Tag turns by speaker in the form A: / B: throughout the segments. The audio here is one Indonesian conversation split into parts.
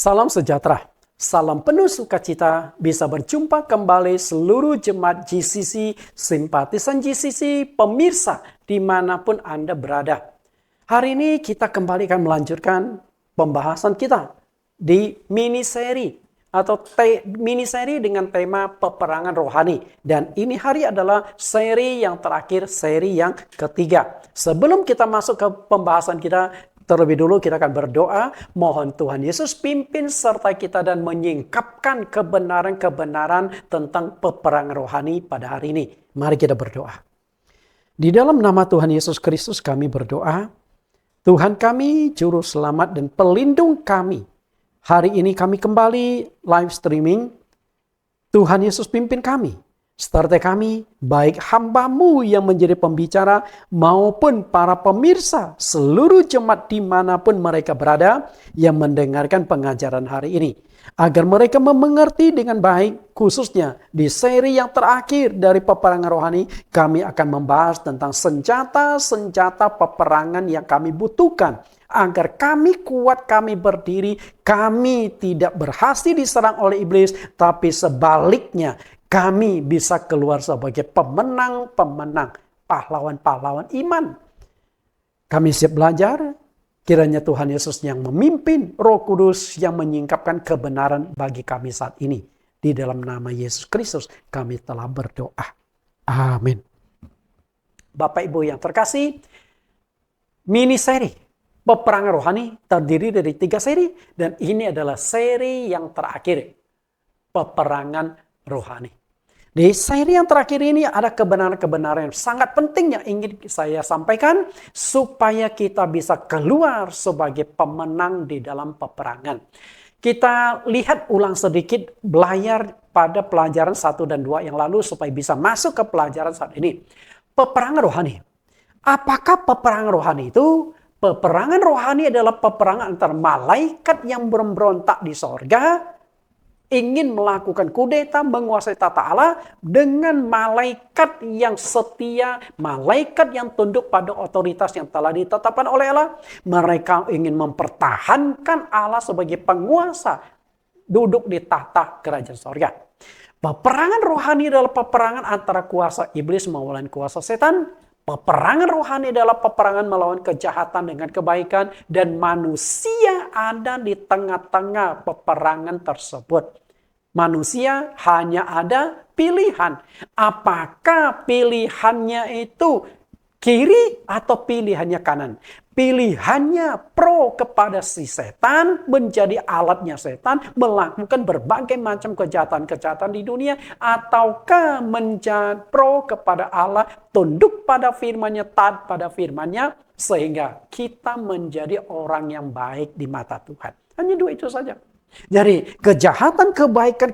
A: Salam sejahtera, salam penuh sukacita bisa berjumpa kembali seluruh jemaat GCC, simpatisan GCC, pemirsa dimanapun Anda berada. Hari ini kita kembali akan melanjutkan pembahasan kita di mini-seri atau mini-seri dengan tema peperangan rohani. Dan ini hari adalah seri yang terakhir, seri yang ketiga. Sebelum kita masuk ke pembahasan kita, terlebih dulu kita akan berdoa, mohon Tuhan Yesus pimpin serta kita dan menyingkapkan kebenaran-kebenaran tentang peperangan rohani pada hari ini. Mari kita berdoa. Di dalam nama Tuhan Yesus Kristus kami berdoa, Tuhan kami, Juru Selamat dan Pelindung kami. Hari ini kami kembali live streaming, Tuhan Yesus pimpin kami. Serta kami, baik hamba-Mu yang menjadi pembicara maupun para pemirsa seluruh jemaat dimanapun mereka berada yang mendengarkan pengajaran hari ini. Agar mereka mengerti dengan baik, khususnya di seri yang terakhir dari peperangan rohani, kami akan membahas tentang senjata-senjata peperangan yang kami butuhkan. Agar kami kuat, kami berdiri, kami tidak berhasil diserang oleh iblis, tapi sebaliknya, kami bisa keluar sebagai pemenang-pemenang, pahlawan-pahlawan iman. Kami siap belajar, kiranya Tuhan Yesus yang memimpin, Roh Kudus yang menyingkapkan kebenaran bagi kami saat ini. Di dalam nama Yesus Kristus kami telah berdoa. Amin. Bapak Ibu yang terkasih, mini seri peperangan rohani terdiri dari 3 seri. Dan ini adalah seri yang terakhir, peperangan rohani. Di seri yang terakhir ini ada kebenaran-kebenaran yang sangat penting yang ingin saya sampaikan supaya kita bisa keluar sebagai pemenang di dalam peperangan. Kita lihat ulang sedikit belayar pada pelajaran 1 dan 2 yang lalu supaya bisa masuk ke pelajaran saat ini. Peperangan rohani. Apakah peperangan rohani itu? Peperangan rohani adalah peperangan antara malaikat yang memberontak di sorga, ingin melakukan kudeta, menguasai tata Allah dengan malaikat yang setia, malaikat yang tunduk pada otoritas yang telah ditetapkan oleh Allah. Mereka ingin mempertahankan Allah sebagai penguasa, duduk di tahta kerajaan sorga. Peperangan rohani adalah peperangan antara kuasa iblis melawan kuasa setan. Peperangan rohani adalah peperangan melawan kejahatan dengan kebaikan, dan manusia ada di tengah-tengah peperangan tersebut. Manusia hanya ada pilihan. Apakah pilihannya itu kiri atau pilihannya kanan? Pilihannya pro kepada si setan, menjadi alatnya setan, melakukan berbagai macam kejahatan-kejahatan di dunia, ataukah menjadi pro kepada Allah, tunduk pada firman-Nya, taat pada firman-Nya, sehingga kita menjadi orang yang baik di mata Tuhan. Hanya 2 itu saja. Jadi kejahatan kebaikan,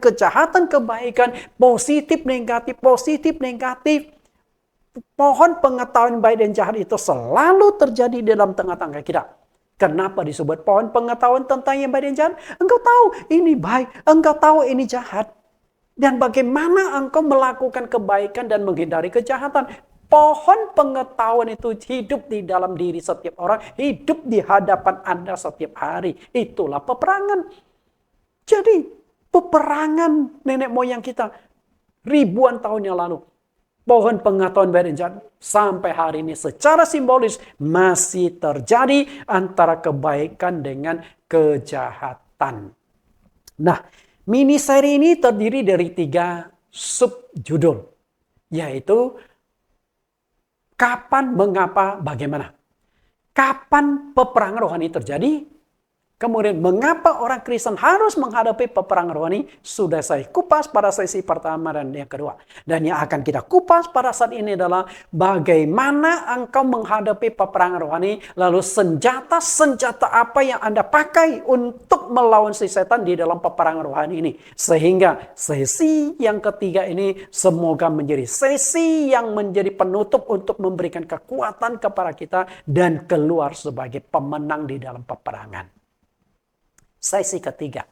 A: positif negatif. Pohon pengetahuan baik dan jahat itu selalu terjadi dalam tengah-tengah kita. Kenapa disebut pohon pengetahuan tentang yang baik dan jahat? Engkau tahu ini baik, engkau tahu ini jahat. Dan bagaimana engkau melakukan kebaikan dan menghindari kejahatan? Pohon pengetahuan itu hidup di dalam diri setiap orang, hidup di hadapan Anda setiap hari. Itulah peperangan. Jadi peperangan nenek moyang kita ribuan tahun yang lalu. Pohon pengetahuan baik dan jahat sampai hari ini secara simbolis masih terjadi antara kebaikan dengan kejahatan. Nah, mini seri ini terdiri dari 3 subjudul. Yaitu kapan, mengapa, bagaimana. Kapan peperangan rohani terjadi? Kemudian mengapa orang Kristen harus menghadapi peperangan rohani? Sudah saya kupas pada sesi pertama dan yang kedua. Dan yang akan kita kupas pada saat ini adalah bagaimana engkau menghadapi peperangan rohani. Lalu senjata-senjata apa yang Anda pakai untuk melawan si setan di dalam peperangan rohani ini. Sehingga sesi yang ketiga ini semoga menjadi sesi yang menjadi penutup untuk memberikan kekuatan kepada kita dan keluar sebagai pemenang di dalam peperangan. Sesi ketiga,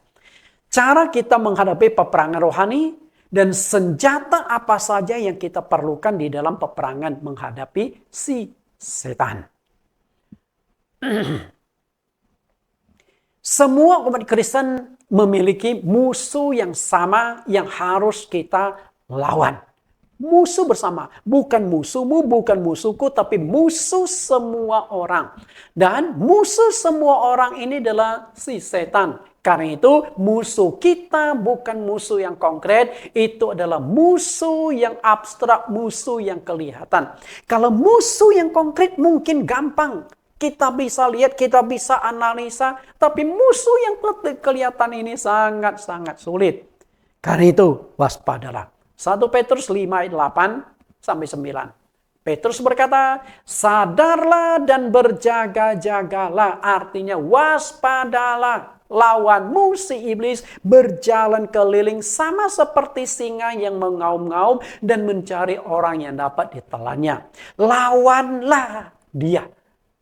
A: cara kita menghadapi peperangan rohani dan senjata apa saja yang kita perlukan di dalam peperangan menghadapi si setan. Semua umat Kristen memiliki musuh yang sama yang harus kita lawan. Musuh bersama. Bukan musuhmu, bukan musuhku, tapi musuh semua orang. Dan musuh semua orang ini adalah si setan. Karena itu musuh kita bukan musuh yang konkret. Itu adalah musuh yang abstrak, musuh yang kelihatan. Kalau musuh yang konkret mungkin gampang. Kita bisa lihat, kita bisa analisa. Tapi musuh yang kelihatan ini sangat-sangat sulit. Karena itu waspadalah. 1 Petrus 5 ayat 8 sampai 9. Petrus berkata, sadarlah dan berjaga-jagalah. Artinya waspadalah. Lawanmu si iblis berjalan keliling sama seperti singa yang mengaum-ngaum dan mencari orang yang dapat ditelannya. Lawanlah dia.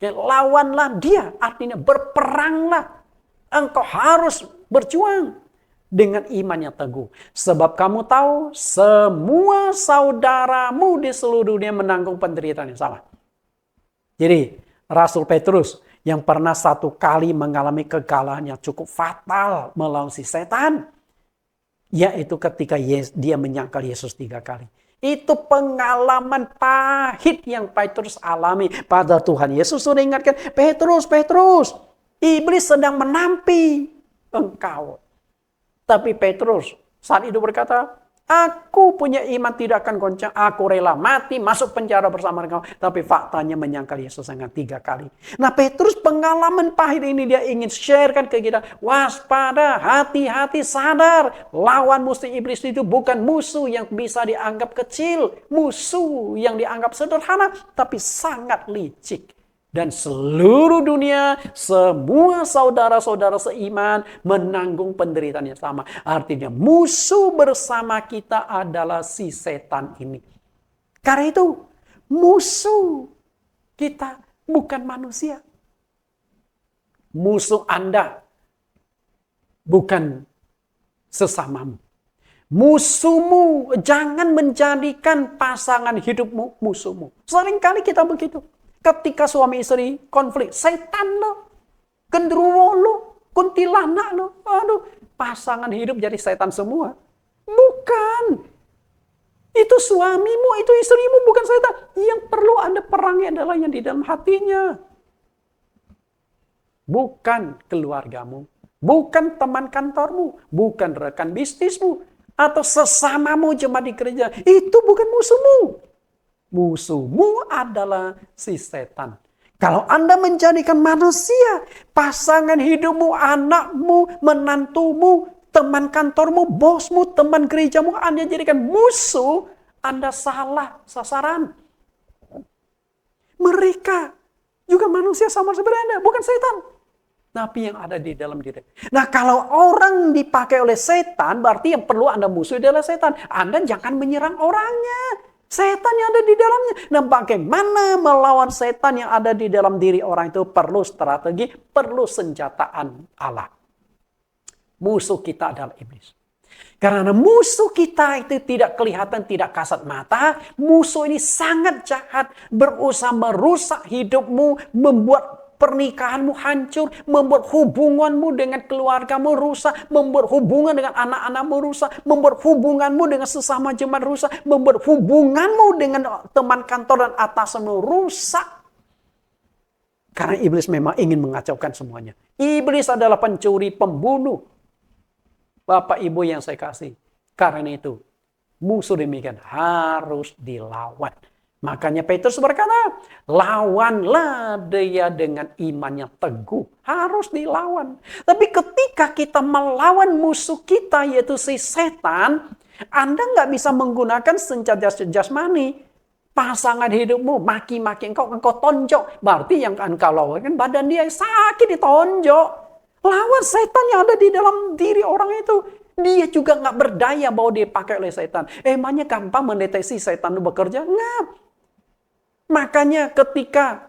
A: Lawanlah dia, artinya berperanglah. Engkau harus berjuang dengan iman yang teguh. Sebab kamu tahu semua saudaramu di seluruh dunia menanggung penderitaan yang sama. Jadi Rasul Petrus yang pernah satu kali mengalami kegagalan yang cukup fatal melawan si setan. Yaitu ketika dia menyangkal Yesus 3 kali. Itu pengalaman pahit yang Petrus alami. Padahal Tuhan Yesus sudah ingatkan, Petrus, iblis sedang menampi engkau. Tapi Petrus saat itu berkata, aku punya iman tidak akan goncang. Aku rela mati, masuk penjara bersama engkau. Tapi faktanya menyangkal Yesus dengan 3 kali. Nah Petrus pengalaman pahit ini dia ingin sharekan ke kita. Waspada, hati-hati, sadar. Lawan musuh iblis itu bukan musuh yang bisa dianggap kecil. Musuh yang dianggap sederhana. Tapi sangat licik. Dan seluruh dunia, semua saudara-saudara seiman menanggung penderitaan yang sama. Artinya musuh bersama kita adalah si setan ini. Karena itu musuh kita bukan manusia. Musuh Anda bukan sesamamu. Musuhmu, jangan menjadikan pasangan hidupmu musuhmu. Seringkali kita begitu. Ketika suami istri konflik, setan lo, genderuwo lo, kuntilanak lo. Aduh, pasangan hidup jadi setan semua. Bukan. Itu suamimu, itu istrimu, bukan setan. Yang perlu Anda perangi adalah yang di dalam hatinya. Bukan keluargamu, bukan teman kantormu, bukan rekan bisnismu, atau sesamamu jemaat di gereja. Itu bukan musuhmu. Musuhmu adalah si setan. Kalau Anda menjadikan manusia, pasangan hidupmu, anakmu, menantumu, teman kantormu, bosmu, teman gerejamu, Anda jadikan musuh, Anda salah sasaran. Mereka juga manusia sama seperti Anda, bukan setan. Tapi yang ada di dalam diri. Nah kalau orang dipakai oleh setan, berarti yang perlu Anda musuh adalah setan. Anda jangan menyerang orangnya. Setan yang ada di dalamnya. Nah bagaimana melawan setan yang ada di dalam diri orang itu perlu strategi, perlu senjataan Allah. Musuh kita adalah iblis. Karena musuh kita itu tidak kelihatan, tidak kasat mata. Musuh ini sangat jahat, berusaha merusak hidupmu, membuat pernikahanmu hancur, membuat hubunganmu dengan keluargamu rusak, membuat hubungan dengan anak-anakmu rusak, membuat hubunganmu dengan sesama jemaat rusak, membuat hubunganmu dengan teman kantor dan atasanmu rusak. Karena iblis memang ingin mengacaukan semuanya. Iblis adalah pencuri, pembunuh. Bapak Ibu yang saya kasih. Karena itu, musuh demikian harus dilawan. Makanya Petrus berkata, lawanlah dia dengan iman yang teguh. Harus dilawan. Tapi ketika kita melawan musuh kita, yaitu si setan, Anda nggak bisa menggunakan senjata jasmani. Pasangan hidupmu maki-maki engkau tonjok. Berarti yang engkau lawan kan badan dia sakit ditonjok. Lawan setan yang ada di dalam diri orang itu. Dia juga nggak berdaya bahwa dia pakai oleh setan. Emangnya gampang mendeteksi setan itu bekerja? Nggak. Makanya ketika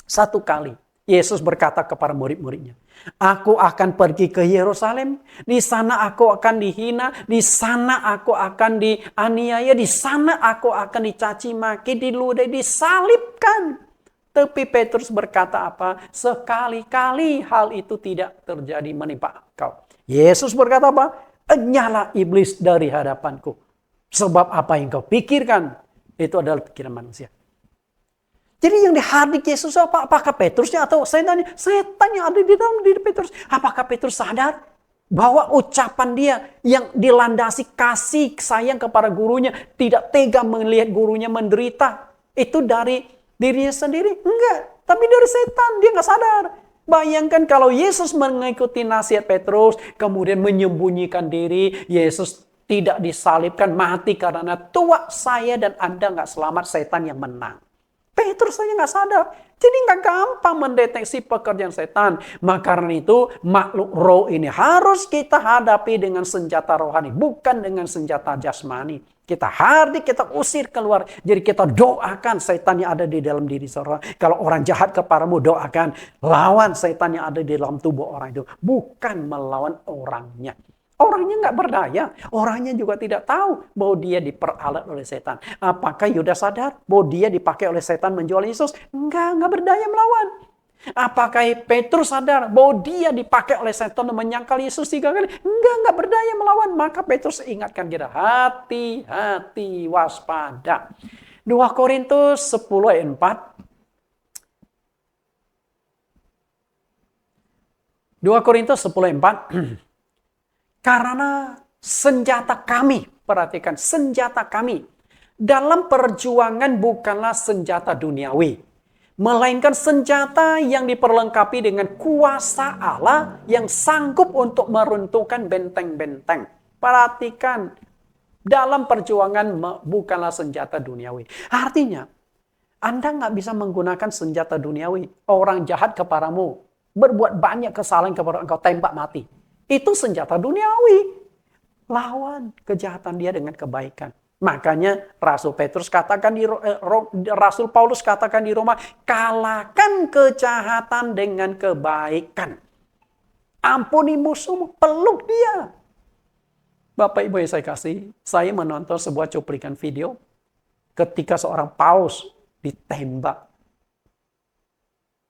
A: satu kali Yesus berkata kepada murid-muridnya, aku akan pergi ke Yerusalem, di sana aku akan dihina, di sana aku akan dianiaya, di sana aku akan dicaci maki, diludahi, disalibkan. Tapi Petrus berkata apa? Sekali-kali hal itu tidak terjadi menimpa kau. Yesus berkata apa? Enyahlah iblis dari hadapanku. Sebab apa yang kau pikirkan, itu adalah pikiran manusia. Jadi yang dihadik Yesus apa? Apakah Petrusnya atau setannya? Setan yang ada di dalam diri Petrus. Apakah Petrus sadar bahwa ucapan dia yang dilandasi kasih sayang kepada gurunya, tidak tega melihat gurunya menderita, itu dari dirinya sendiri? Enggak, tapi dari setan. Dia nggak sadar. Bayangkan kalau Yesus mengikuti nasihat Petrus, kemudian menyembunyikan diri, Yesus tidak disalibkan, mati karena tua saya dan Anda nggak selamat, setan yang menang. Petrus saja nggak sadar. Jadi nggak gampang mendeteksi pekerjaan setan. Maka karena itu makhluk roh ini harus kita hadapi dengan senjata rohani. Bukan dengan senjata jasmani. Kita hardik, kita usir keluar. Jadi kita doakan setan yang ada di dalam diri seorang. Kalau orang jahat kepadamu, doakan. Lawan setan yang ada di dalam tubuh orang itu. Bukan melawan orangnya. Orangnya nggak berdaya. Orangnya juga tidak tahu bahwa dia diperalat oleh setan. Apakah Yudas sadar bahwa dia dipakai oleh setan menjual Yesus? Nggak berdaya melawan. Apakah Petrus sadar bahwa dia dipakai oleh setan dan menyangkal Yesus 3 kali? Nggak berdaya melawan. Maka Petrus ingatkan kita, hati-hati, waspada. 2 Korintus 10 ayat 4. 2 Korintus 10 ayat 4. Karena senjata kami, perhatikan, senjata kami dalam perjuangan bukanlah senjata duniawi, melainkan senjata yang diperlengkapi dengan kuasa Allah yang sanggup untuk meruntuhkan benteng-benteng. Perhatikan, dalam perjuangan bukanlah senjata duniawi. Artinya, Anda nggak bisa menggunakan senjata duniawi. Orang jahat kepadamu, berbuat banyak kesalahan kepada engkau, tembak mati. Itu senjata duniawi. Lawan kejahatan dia dengan kebaikan. Makanya Rasul Paulus katakan di Roma, kalahkan kejahatan dengan kebaikan. Ampuni musuhmu, peluk dia. Bapak Ibu yang saya kasih, saya menonton sebuah cuplikan video ketika seorang paus ditembak.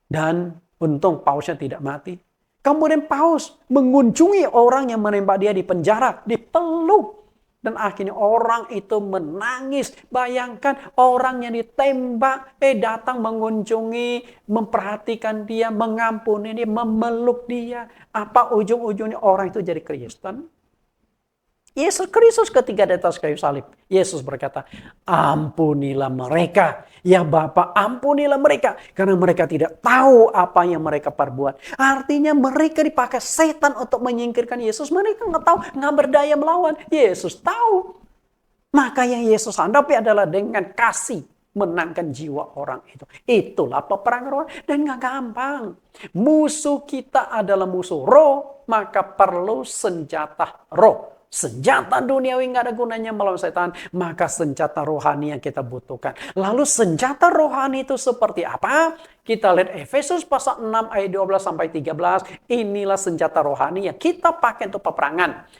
A: Dan untung pausnya tidak mati. Kemudian Paus mengunjungi orang yang menembak dia di penjara, dipeluk. Dan akhirnya orang itu menangis. Bayangkan orang yang ditembak, datang mengunjungi, memperhatikan dia, mengampuni dia, memeluk dia. Apa ujung-ujungnya orang itu jadi Kristen? Yesus Kristus ketika di atas kayu salib, Yesus berkata, ampunilah mereka. Ya Bapa, ampunilah mereka. Karena mereka tidak tahu apa yang mereka perbuat. Artinya mereka dipakai setan untuk menyingkirkan Yesus. Mereka nggak tahu, nggak berdaya melawan. Yesus tahu. Maka yang Yesus hadapi adalah dengan kasih menangkan jiwa orang itu. Itulah peperangan roh. Dan nggak gampang. Musuh kita adalah musuh roh, maka perlu senjata roh. Senjata duniawi nggak ada gunanya melawan setan, maka senjata rohani yang kita butuhkan. Lalu senjata rohani itu seperti apa? Kita lihat Efesus pasal 6 ayat 12 sampai 13. Inilah senjata rohani yang kita pakai untuk peperangan.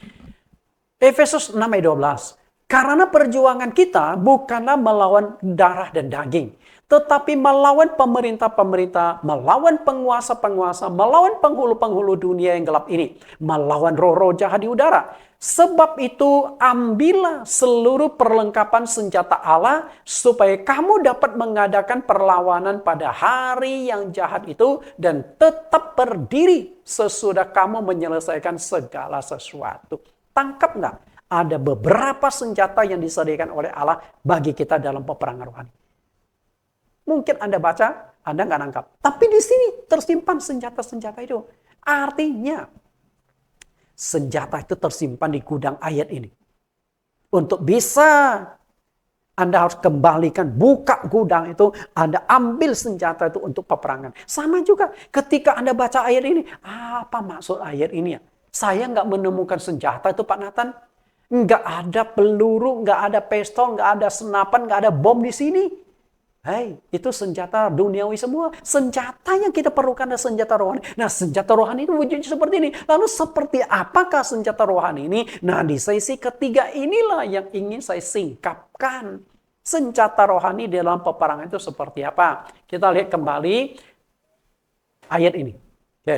A: Efesus 6 ayat 12. Karena perjuangan kita bukanlah melawan darah dan daging, tetapi melawan pemerintah-pemerintah, melawan penguasa-penguasa, melawan penghulu-penghulu dunia yang gelap ini, melawan roh-roh jahat di udara. Sebab itu ambillah seluruh perlengkapan senjata Allah supaya kamu dapat mengadakan perlawanan pada hari yang jahat itu dan tetap berdiri sesudah kamu menyelesaikan segala sesuatu. Tangkap nggak? Ada beberapa senjata yang disediakan oleh Allah bagi kita dalam peperangan rohani. Mungkin Anda baca, Anda nggak nangkap. Tapi di sini tersimpan senjata-senjata itu. Artinya, senjata itu tersimpan di gudang ayat ini. Untuk bisa Anda harus kembalikan, buka gudang itu, Anda ambil senjata itu untuk peperangan. Sama juga ketika Anda baca ayat ini, apa maksud ayat ini ya? Saya nggak menemukan senjata itu Pak Nathan. Nggak ada peluru, nggak ada pistol, nggak ada senapan, nggak ada bom di sini. Hei, itu senjata duniawi semua. Senjata yang kita perlukan adalah senjata rohani. Nah, senjata rohani itu wujudnya seperti ini. Lalu seperti apakah senjata rohani ini? Nah, di sesi ketiga inilah yang ingin saya singkapkan. Senjata rohani dalam peperangan itu seperti apa? Kita lihat kembali ayat ini. Oke.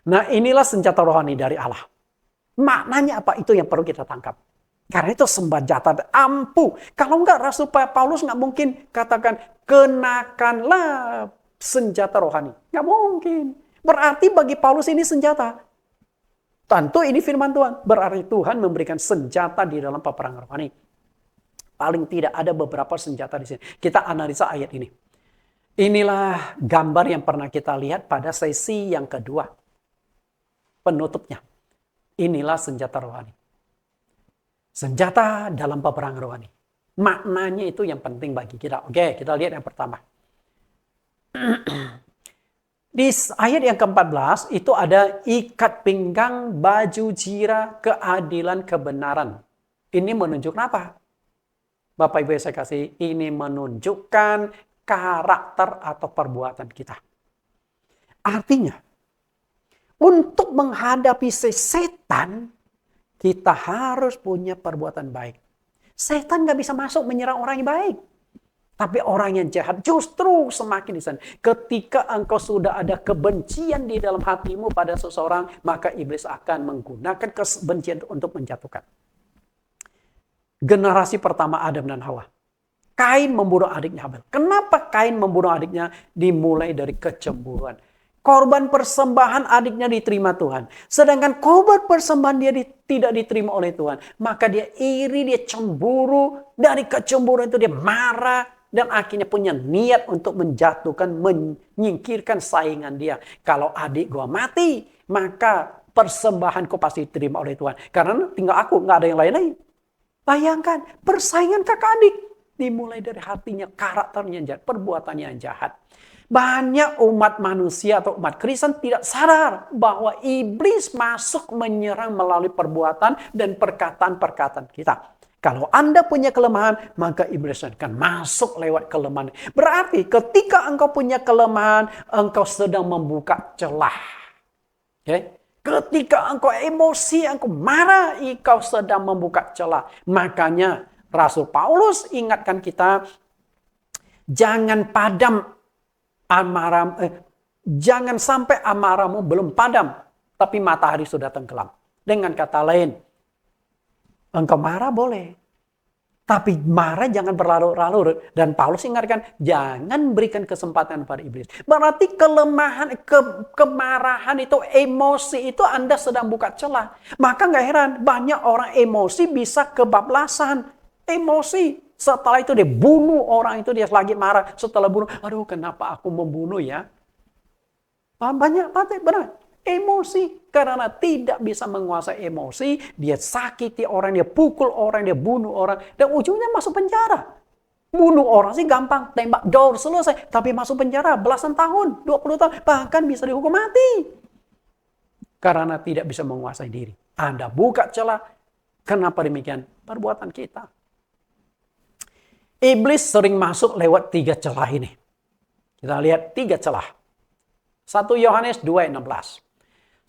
A: Nah, inilah senjata rohani dari Allah. Maknanya apa? Itu yang perlu kita tangkap. Karena itu senjata ampuh. Kalau enggak, Rasul Paulus nggak mungkin katakan, kenakanlah senjata rohani. Nggak mungkin. Berarti bagi Paulus ini senjata. Tentu ini firman Tuhan. Berarti Tuhan memberikan senjata di dalam peperangan rohani. Paling tidak ada beberapa senjata di sini. Kita analisa ayat ini. Inilah gambar yang pernah kita lihat pada sesi yang kedua. Penutupnya. Inilah senjata rohani. Senjata dalam peperangan rohani. Maknanya itu yang penting bagi kita. Oke, kita lihat yang pertama. Di ayat yang ke-14 itu ada ikat pinggang, baju jira, keadilan, kebenaran. Ini menunjukkan apa? Bapak Ibu saya kasih, ini menunjukkan karakter atau perbuatan kita. Artinya, untuk menghadapi setan, kita harus punya perbuatan baik. Setan gak bisa masuk menyerang orang yang baik. Tapi orang yang jahat justru semakin di sana. Ketika engkau sudah ada kebencian di dalam hatimu pada seseorang, maka iblis akan menggunakan kebencian untuk menjatuhkan. Generasi pertama Adam dan Hawa. Kain membunuh adiknya Habel. Kenapa Kain membunuh adiknya? Dimulai dari kecemburuan. Korban persembahan adiknya diterima Tuhan. Sedangkan korban persembahan dia tidak diterima oleh Tuhan. Maka dia iri, dia cemburu. Dari kecemburuan itu dia marah. Dan akhirnya punya niat untuk menjatuhkan, menyingkirkan saingan dia. Kalau adik gua mati, maka persembahanku pasti diterima oleh Tuhan. Karena tinggal aku, nggak ada yang lain-lain. Bayangkan, persaingan kakak adik. Dimulai dari hatinya, karakternya yang jahat, perbuatannya yang jahat. Banyak umat manusia atau umat Kristen tidak sadar bahwa iblis masuk menyerang melalui perbuatan dan perkataan-perkataan kita. Kalau Anda punya kelemahan, maka iblis akan masuk lewat kelemahan. Berarti ketika engkau punya kelemahan, engkau sedang membuka celah. Okay? Ketika engkau emosi, engkau marah, engkau sedang membuka celah. Makanya Rasul Paulus ingatkan kita, jangan padam amarah, jangan sampai amarahmu belum padam, tapi matahari sudah tenggelam. Dengan kata lain, engkau marah boleh, tapi marah jangan berlarut-larut. Dan Paulus ingatkan, jangan berikan kesempatan pada iblis. Berarti kelemahan, kemarahan itu, emosi itu Anda sedang buka celah. Maka nggak heran, banyak orang emosi bisa kebablasan. Emosi. Setelah itu dia bunuh orang itu, dia lagi marah. Setelah bunuh, aduh kenapa aku membunuh ya? Banyak benar. Emosi. Karena tidak bisa menguasai emosi, dia sakiti orang, dia pukul orang, dia bunuh orang. Dan ujungnya masuk penjara. Bunuh orang sih gampang, tembak dor selesai. Tapi masuk penjara belasan tahun, 20 tahun. Bahkan bisa dihukum mati. Karena tidak bisa menguasai diri. Anda buka celah. Kenapa demikian? Perbuatan kita. Iblis sering masuk lewat 3 celah ini. Kita lihat 3 celah. 1 Yohanes 2:16.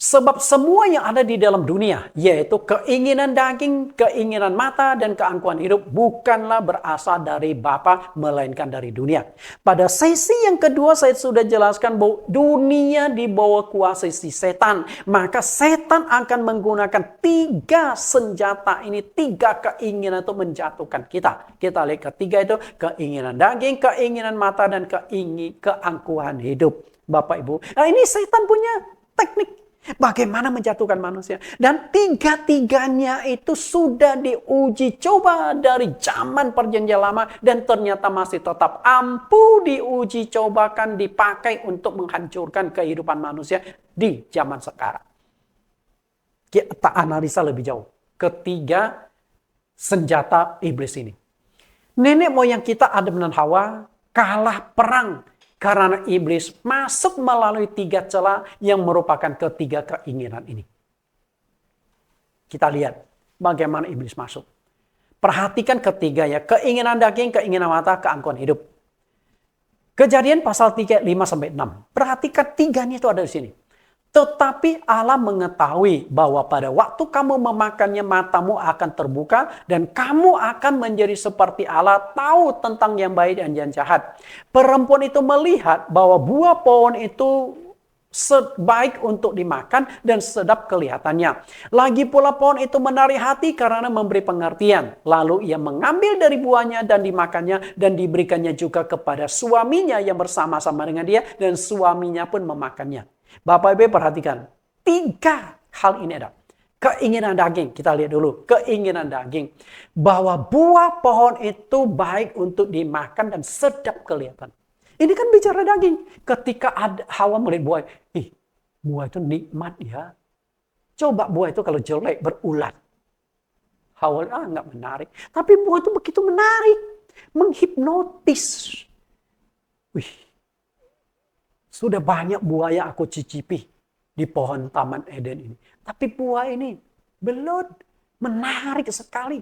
A: Sebab semua yang ada di dalam dunia, yaitu keinginan daging, keinginan mata, dan keangkuhan hidup, bukanlah berasal dari Bapa, melainkan dari dunia. Pada sesi yang kedua, saya sudah jelaskan bahwa dunia di bawah kuasa si setan. Maka setan akan menggunakan 3 senjata ini, 3 keinginan untuk menjatuhkan kita. Kita lihat ketiga itu, keinginan daging, keinginan mata, dan keangkuhan hidup. Bapak Ibu, nah ini setan punya teknik. Bagaimana menjatuhkan manusia. Dan 3-tiganya itu sudah diuji coba dari zaman perjanjian lama. Dan ternyata masih tetap ampuh diuji cobakan, dipakai untuk menghancurkan kehidupan manusia di zaman sekarang. Kita analisa lebih jauh. Ketiga senjata iblis ini. Nenek moyang kita Adam dan Hawa kalah perang. Karena iblis masuk melalui 3 celah yang merupakan ketiga keinginan ini. Kita lihat bagaimana iblis masuk. Perhatikan ketiganya. Keinginan daging, keinginan mata, keangkuhan hidup. Kejadian pasal 3, 5-6. Perhatikan 3-nya itu ada di sini. Tetapi Allah mengetahui bahwa pada waktu kamu memakannya matamu akan terbuka dan kamu akan menjadi seperti Allah, tahu tentang yang baik dan yang jahat. Perempuan itu melihat bahwa buah pohon itu baik untuk dimakan dan sedap kelihatannya. Lagi pula pohon itu menarik hati karena memberi pengertian. Lalu ia mengambil dari buahnya dan dimakannya dan diberikannya juga kepada suaminya yang bersama-sama dengan dia dan suaminya pun memakannya. Bapak Ibu perhatikan, 3 hal ini ada. Keinginan daging, kita lihat dulu. Keinginan daging. Bahwa buah pohon itu baik untuk dimakan dan sedap kelihatan. Ini kan bicara daging. Ketika Hawa melihat buah, buah itu nikmat ya. Coba buah itu kalau jelek, berulat. Hawa, nggak menarik. Tapi buah itu begitu menarik. Menghipnotis. Sudah banyak buah yang aku cicipi di pohon Taman Eden ini. Tapi buah ini belut, menarik sekali.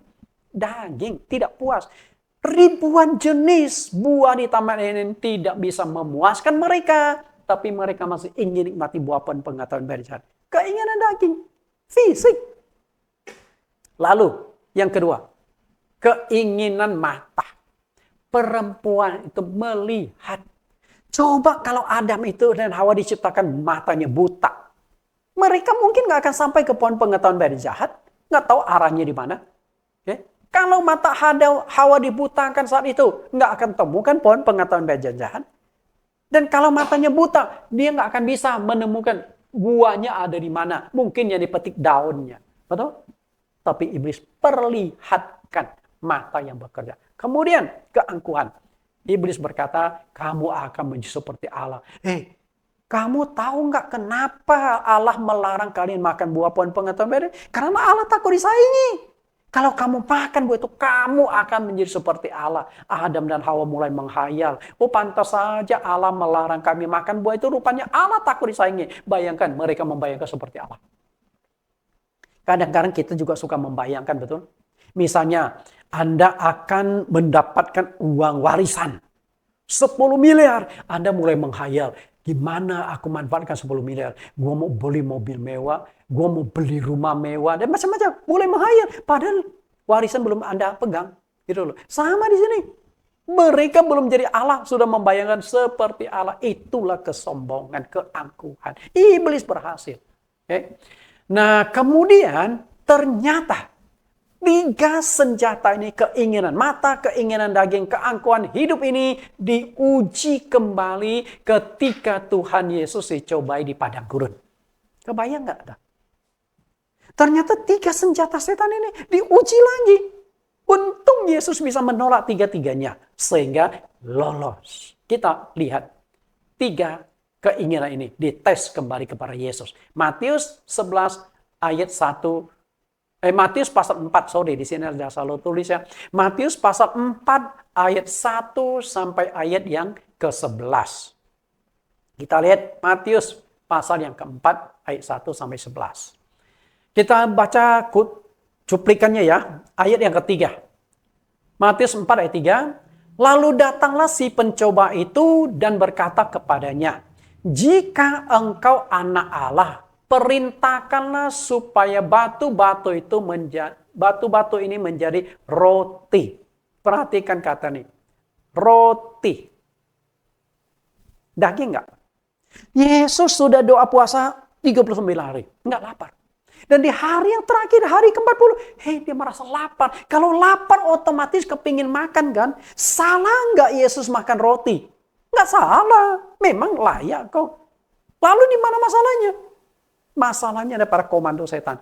A: Daging, tidak puas. Ribuan jenis buah di Taman Eden tidak bisa memuaskan mereka. Tapi mereka masih ingin nikmati buah pohon pengetahuan baik dan jahat. Keinginan daging, fisik. Lalu, yang kedua, keinginan mata. Perempuan itu melihat. Coba kalau Adam itu dan Hawa diciptakan matanya buta. Mereka mungkin nggak akan sampai ke pohon pengetahuan baik dan jahat. Nggak tahu arahnya di mana. Kalau mata Hawa dibutakan saat itu, nggak akan temukan pohon pengetahuan baik dan jahat. Dan kalau matanya buta, dia nggak akan bisa menemukan buahnya ada di mana. Mungkin yang dipetik daunnya. Betul? Tapi iblis perlihatkan mata yang bekerja. Kemudian keangkuhan. Iblis berkata, kamu akan menjadi seperti Allah. Kamu tahu nggak kenapa Allah melarang kalian makan buah pohon pengetahuan baik? Karena Allah takut disaingi. Kalau kamu makan buah itu, kamu akan menjadi seperti Allah. Adam dan Hawa mulai menghayal. Pantas saja Allah melarang kami makan buah itu. Rupanya Allah takut disaingi. Bayangkan, mereka membayangkan seperti Allah. Kadang-kadang kita juga suka membayangkan, betul? Misalnya, Anda akan mendapatkan uang warisan 10 miliar. Anda mulai menghayal, gimana aku manfaatkan 10 miliar? Gua mau beli mobil mewah, gua mau beli rumah mewah, dan macam-macam. Mulai menghayal, padahal warisan belum Anda pegang. Gitu loh. Sama di sini. Mereka belum jadi Allah, sudah membayangkan seperti Allah. Itulah kesombongan, keangkuhan. Iblis berhasil. Nah, kemudian ternyata 3 senjata ini, keinginan mata, keinginan daging, keangkuhan hidup ini diuji kembali ketika Tuhan Yesus dicobai di padang gurun. Kebayang nggak? Ternyata 3 senjata setan ini diuji lagi. Untung Yesus bisa menolak 3-tiganya sehingga lolos. Kita lihat 3 keinginan ini dites kembali kepada Yesus. Matius 11 ayat 1. Matius pasal 4, di sini ada salah tulis ya. Matius pasal 4 ayat 1 sampai ayat yang ke-11. Kita lihat Matius pasal yang keempat ayat 1 sampai 11. Kita baca cuplikannya ya, ayat yang ketiga. Matius 4 ayat 3. Lalu datanglah si pencoba itu dan berkata kepadanya, jika engkau anak Allah, perintahkanlah supaya batu-batu ini menjadi roti. Perhatikan kata ini. Roti. Daging enggak? Yesus sudah doa puasa 39 hari. Enggak lapar. Dan di hari yang terakhir, hari ke-40, dia merasa lapar. Kalau lapar otomatis kepingin makan kan? Salah enggak Yesus makan roti? Enggak salah. Memang layak kok. Lalu di mana masalahnya? Masalahnya ada para komando setan.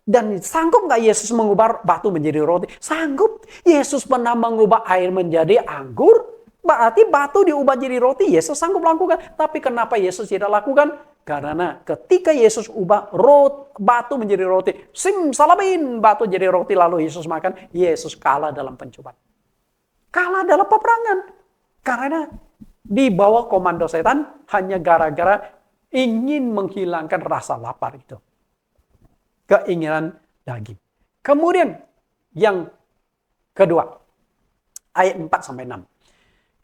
A: Dan sanggup nggak Yesus mengubah batu menjadi roti? Sanggup. Yesus pernah mengubah air menjadi anggur. Berarti batu diubah jadi roti. Yesus sanggup lakukan. Tapi kenapa Yesus tidak lakukan? Karena ketika Yesus ubah batu menjadi roti. Salabin batu jadi roti lalu Yesus makan. Yesus kalah dalam pencobaan. Kalah dalam peperangan. Karena di bawah komando setan hanya gara-gara ingin menghilangkan rasa lapar itu. Keinginan daging. Kemudian yang kedua. Ayat 4-6.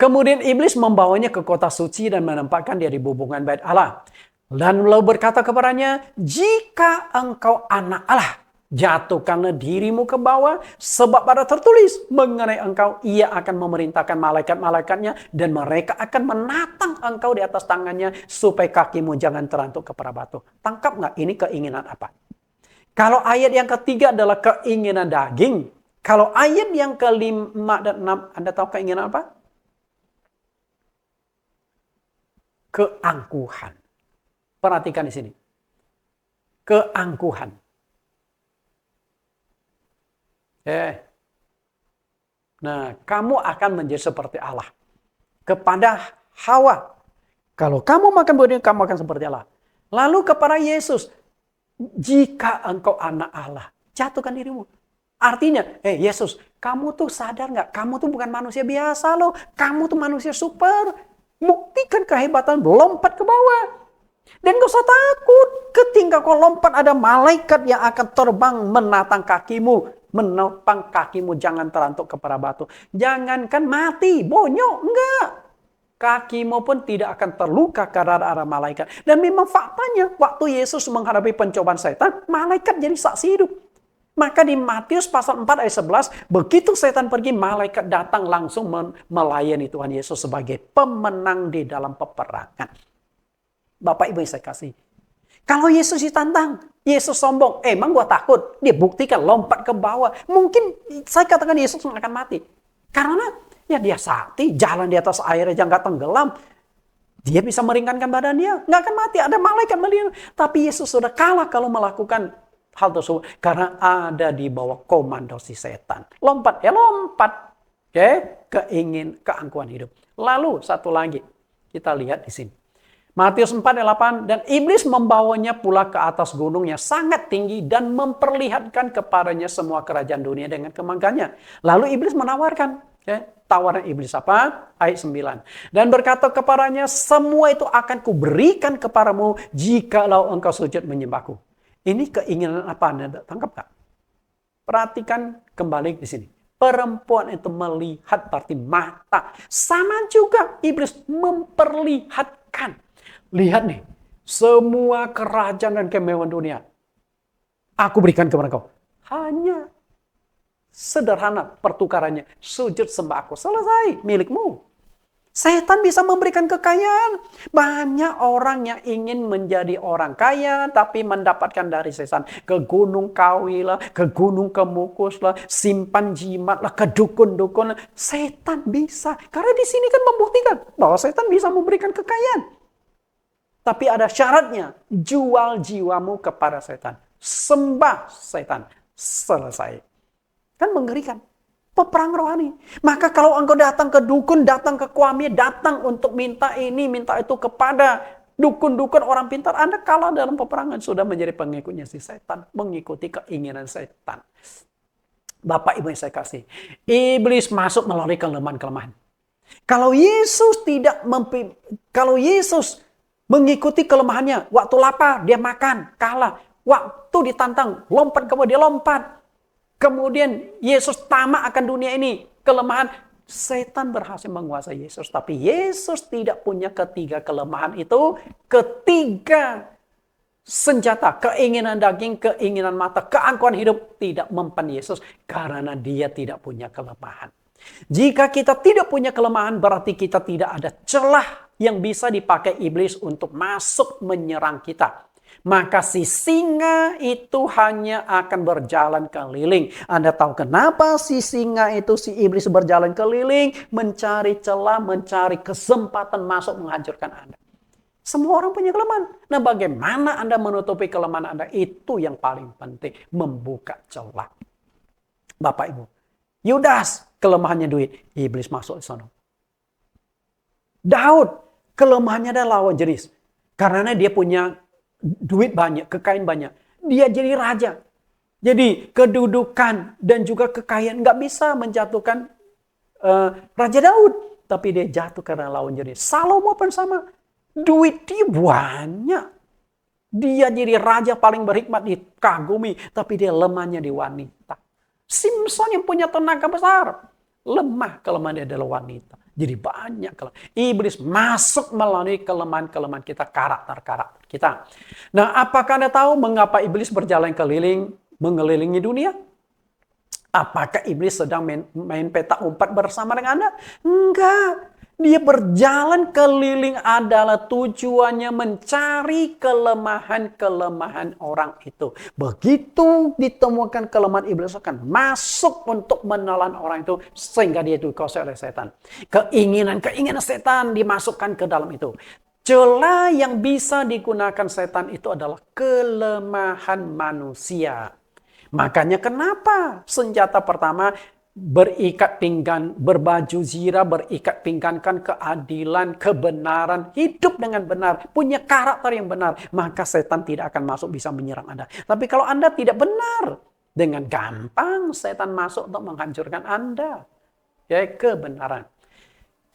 A: Kemudian iblis membawanya ke kota suci dan menempatkan dia di bubungan bait Allah. Dan lalu berkata kepadanya, jika engkau anak Allah, jatuhkanlah dirimu ke bawah, sebab pada tertulis mengenai engkau, ia akan memerintahkan malaikat-malaikatnya, dan mereka akan menatang engkau di atas tangannya, supaya kakimu jangan terantuk kepada batu. Tangkap nggak? Ini keinginan apa? Kalau ayat yang ketiga adalah keinginan daging, kalau ayat yang kelima dan enam, Anda tahu keinginan apa? Keangkuhan. Perhatikan di sini. Keangkuhan. Nah, kamu akan menjadi seperti Allah. Kepada Hawa. Kalau kamu makan buah ini, kamu akan seperti Allah. Lalu kepada Yesus. Jika engkau anak Allah, jatuhkan dirimu. Artinya, Yesus, kamu tuh sadar nggak? Kamu tuh bukan manusia biasa loh. Kamu tuh manusia super. Buktikan kehebatan, lompat ke bawah. Dan gak usah takut. Ketika kau lompat, ada malaikat yang akan terbang menatang kakimu. Menopang kakimu, jangan terantuk kepada batu. Jangankan mati, bonyok, enggak. Kakimu pun tidak akan terluka karena ada malaikat. Dan memang faktanya, waktu Yesus menghadapi pencobaan setan, malaikat jadi saksi hidup. Maka di Matius pasal 4 ayat 11, begitu setan pergi, malaikat datang langsung melayani Tuhan Yesus sebagai pemenang di dalam peperangan. Bapak Ibu yang saya kasih. Kalau Yesus ditantang, Yesus sombong, emang gua takut. Dia buktikan lompat ke bawah. Mungkin saya katakan Yesus akan mati. Karena ya dia sakti, jalan di atas air aja nggak tenggelam. Dia bisa meringankan badan dia, nggak akan mati. Ada malaikat melihat. Tapi Yesus sudah kalah kalau melakukan hal tersebut. Karena ada di bawah komando si setan. Lompat, ya lompat. Keangkuhan hidup. Lalu satu lagi, kita lihat di sini. Matius 4 ayat 8, dan iblis membawanya pula ke atas gunung yang sangat tinggi dan memperlihatkan kepadanya semua kerajaan dunia dengan kemangkannya. Lalu iblis menawarkan. Tawaran iblis apa? Ayat 9. Dan berkata kepadanya, semua itu akan kuberikan kepadamu jikalau engkau sujud menyembahku. Ini keinginan apa? Anda tangkap gak? Perhatikan kembali di sini. Perempuan itu melihat berarti mata. Sama juga iblis memperlihatkan. Lihat nih, semua kerajaan dan kemewahan dunia aku berikan kepada kau. Hanya sederhana pertukarannya, sujud sembah aku, selesai, milikmu. Setan bisa memberikan kekayaan. Banyak orang yang ingin menjadi orang kaya, tapi mendapatkan dari setan. Ke Gunung Kawi lah, ke Gunung Kemukus lah, simpan jimat lah, ke dukun-dukun lah. Setan bisa. Karena di sini kan membuktikan bahwa setan bisa memberikan kekayaan. Tapi ada syaratnya, jual jiwamu kepada setan. Sembah setan. Selesai. Kan mengerikan. Peperang rohani. Maka kalau engkau datang ke dukun, datang ke kuami, datang untuk minta ini, minta itu kepada dukun-dukun orang pintar, Anda kalah dalam peperangan. Sudah menjadi pengikutnya si setan. Mengikuti keinginan setan. Bapak Ibu yang saya kasih. Iblis masuk melalui kelemahan-kelemahan. Kalau Yesus mengikuti kelemahannya. Waktu lapar, dia makan, kalah. Waktu ditantang, lompat ke bawah, dia lompat. Kemudian Yesus tamak akan dunia ini. Kelemahan, setan berhasil menguasai Yesus. Tapi Yesus tidak punya ketiga kelemahan itu. Ketiga senjata, keinginan daging, keinginan mata, keangkuhan hidup tidak mempan Yesus. Karena dia tidak punya kelemahan. Jika kita tidak punya kelemahan, berarti kita tidak ada celah yang bisa dipakai iblis untuk masuk menyerang kita. Maka si singa itu hanya akan berjalan keliling. Anda tahu kenapa si singa itu, si iblis berjalan keliling, mencari celah, mencari kesempatan masuk menghancurkan Anda. Semua orang punya kelemahan. Nah, bagaimana Anda menutupi kelemahan Anda? Itu yang paling penting, membuka celah. Bapak Ibu, Yudas kelemahannya duit, iblis masuk di sana. Daud kelemahannya adalah lawan jenis. Karena dia punya duit banyak, kekayaan banyak. Dia jadi raja. Jadi kedudukan dan juga kekayaan nggak bisa menjatuhkan Raja Daud. Tapi dia jatuh karena lawan jenis. Salomo pun sama. Duit dia banyak. Dia jadi raja paling berhikmat, dikagumi. Tapi dia lemahnya di wanita. Simpson yang punya tenaga besar. Lemah kelemahan dia adalah wanita. Jadi banyak kelemahan. Iblis masuk melalui kelemahan-kelemahan kita, karakter-karakter kita. Nah, apakah Anda tahu mengapa iblis berjalan keliling, mengelilingi dunia? Apakah iblis sedang main petak umpet bersama dengan Anda? Enggak. Dia berjalan keliling adalah tujuannya mencari kelemahan-kelemahan orang itu. Begitu ditemukan kelemahan, iblis akan masuk untuk menelan orang itu sehingga dia dikuasai oleh setan. Keinginan setan dimasukkan ke dalam itu. Celah yang bisa digunakan setan itu adalah kelemahan manusia. Makanya kenapa senjata pertama berikat pinggan, berbaju zirah, berikat pinggankan keadilan, kebenaran, hidup dengan benar, punya karakter yang benar, maka setan tidak akan masuk bisa menyerang Anda. Tapi kalau Anda tidak benar, dengan gampang setan masuk untuk menghancurkan Anda. Ya, kebenaran.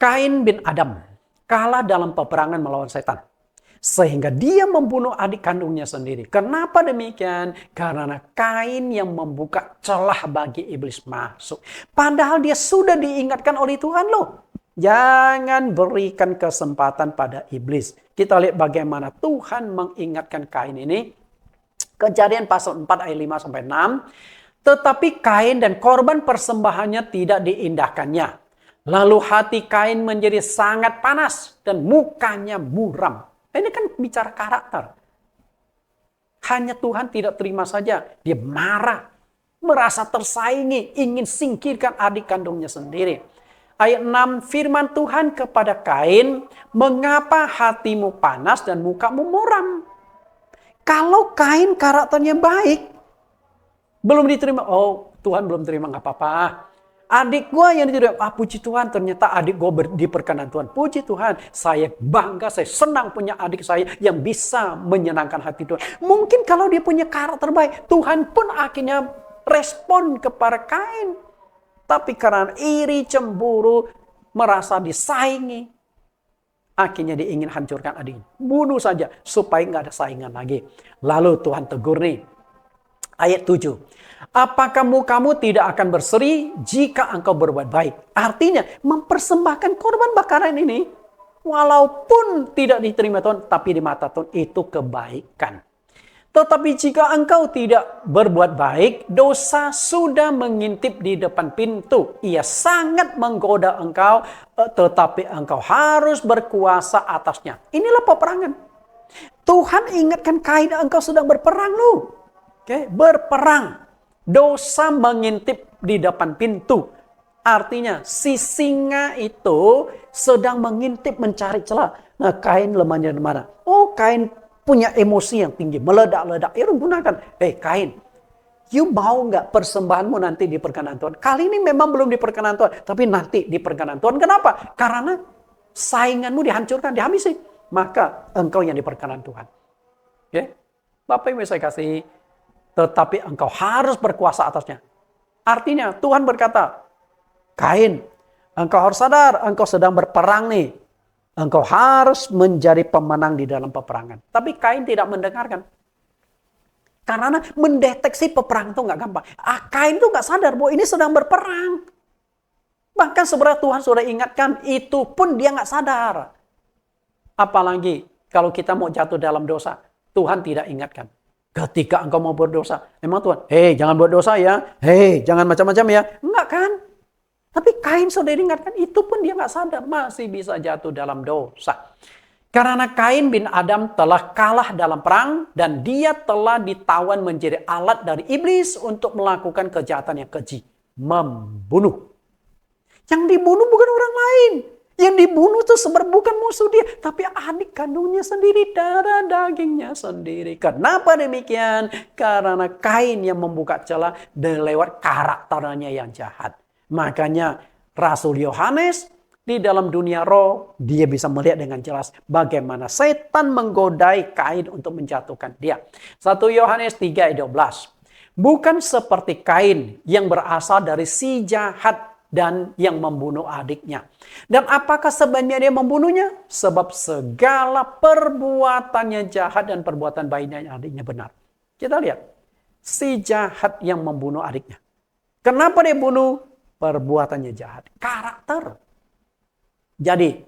A: Kain bin Adam kalah dalam peperangan melawan setan. Sehingga dia membunuh adik kandungnya sendiri. Kenapa demikian? Karena Kain yang membuka celah bagi iblis masuk. Padahal dia sudah diingatkan oleh Tuhan loh. Jangan berikan kesempatan pada iblis. Kita lihat bagaimana Tuhan mengingatkan Kain ini. Kejadian pasal 4 ayat 5-6. Tetapi Kain dan korban persembahannya tidak diindahkannya. Lalu hati Kain menjadi sangat panas dan mukanya muram. Ini kan bicara karakter. Hanya Tuhan tidak terima saja. Dia marah. Merasa tersaingi. Ingin singkirkan adik kandungnya sendiri. Ayat 6. Firman Tuhan kepada Kain. Mengapa hatimu panas dan mukamu muram? Kalau Kain karakternya baik. Belum diterima. Oh, Tuhan belum terima. Gak apa-apa. Adik gue yang diterima, puji Tuhan, ternyata adik gue diperkenan Tuhan. Puji Tuhan, saya bangga, saya senang punya adik saya yang bisa menyenangkan hati Tuhan. Mungkin kalau dia punya karakter baik, Tuhan pun akhirnya respon kepada Kain. Tapi karena iri, cemburu, merasa disaingi, akhirnya dia ingin hancurkan adiknya. Bunuh saja, supaya nggak ada saingan lagi. Lalu Tuhan tegur nih, ayat 7. Apakah mukamu tidak akan berseri jika engkau berbuat baik? Artinya mempersembahkan korban bakaran ini. Walaupun tidak diterima Tuhan, tapi di mata Tuhan itu kebaikan. Tetapi jika engkau tidak berbuat baik, dosa sudah mengintip di depan pintu. Ia sangat menggoda engkau, tetapi engkau harus berkuasa atasnya. Inilah peperangan. Tuhan ingatkan Kain, engkau sedang berperang lu. Oke, berperang. Dosa mengintip di depan pintu. Artinya si singa itu sedang mengintip mencari celah. Nah, Kain lemahnya di mana? Oh, Kain punya emosi yang tinggi, meledak-ledak. Ya gunakan. Kain, you mau nggak persembahanmu nanti di perkenan Tuhan? Kali ini memang belum di perkenan Tuhan, tapi nanti di perkenan Tuhan. Kenapa? Karena sainganmu dihancurkan, dihabisi. Maka engkau yang di perkenan Tuhan. Oke? Bapak Ibu saya kasih, tetapi engkau harus berkuasa atasnya. Artinya Tuhan berkata, Kain, engkau harus sadar, engkau sedang berperang nih. Engkau harus menjadi pemenang di dalam peperangan. Tapi Kain tidak mendengarkan. Karena mendeteksi peperangan itu nggak gampang. Kain itu nggak sadar bahwa ini sedang berperang. Bahkan sebenarnya Tuhan sudah ingatkan, itu pun dia nggak sadar. Apalagi kalau kita mau jatuh dalam dosa, Tuhan tidak ingatkan. Ketika engkau mau berdosa, emang Tuhan, jangan buat dosa ya, jangan macam-macam ya. Enggak kan? Tapi Kain sudah diingatkan, itu pun dia nggak sadar, masih bisa jatuh dalam dosa. Karena Kain bin Adam telah kalah dalam perang, dan dia telah ditawan menjadi alat dari iblis untuk melakukan kejahatan yang keji. Membunuh. Yang dibunuh bukan orang lain. Yang dibunuh itu sebenarnya bukan musuh dia, tapi adik kandungnya sendiri, darah dagingnya sendiri. Kenapa demikian? Karena Kain yang membuka celah dan lewat karakternya yang jahat. Makanya Rasul Yohanes di dalam dunia roh, dia bisa melihat dengan jelas bagaimana setan menggodai Kain untuk menjatuhkan dia. 1 Yohanes 3 ayat 12. Bukan seperti Kain yang berasal dari si jahat dan yang membunuh adiknya. Dan apakah sebabnya dia membunuhnya? Sebab segala perbuatannya jahat dan perbuatan baiknya adiknya benar. Kita lihat. Si jahat yang membunuh adiknya. Kenapa dia bunuh? perbuatannya jahat. Karakter. Jadi,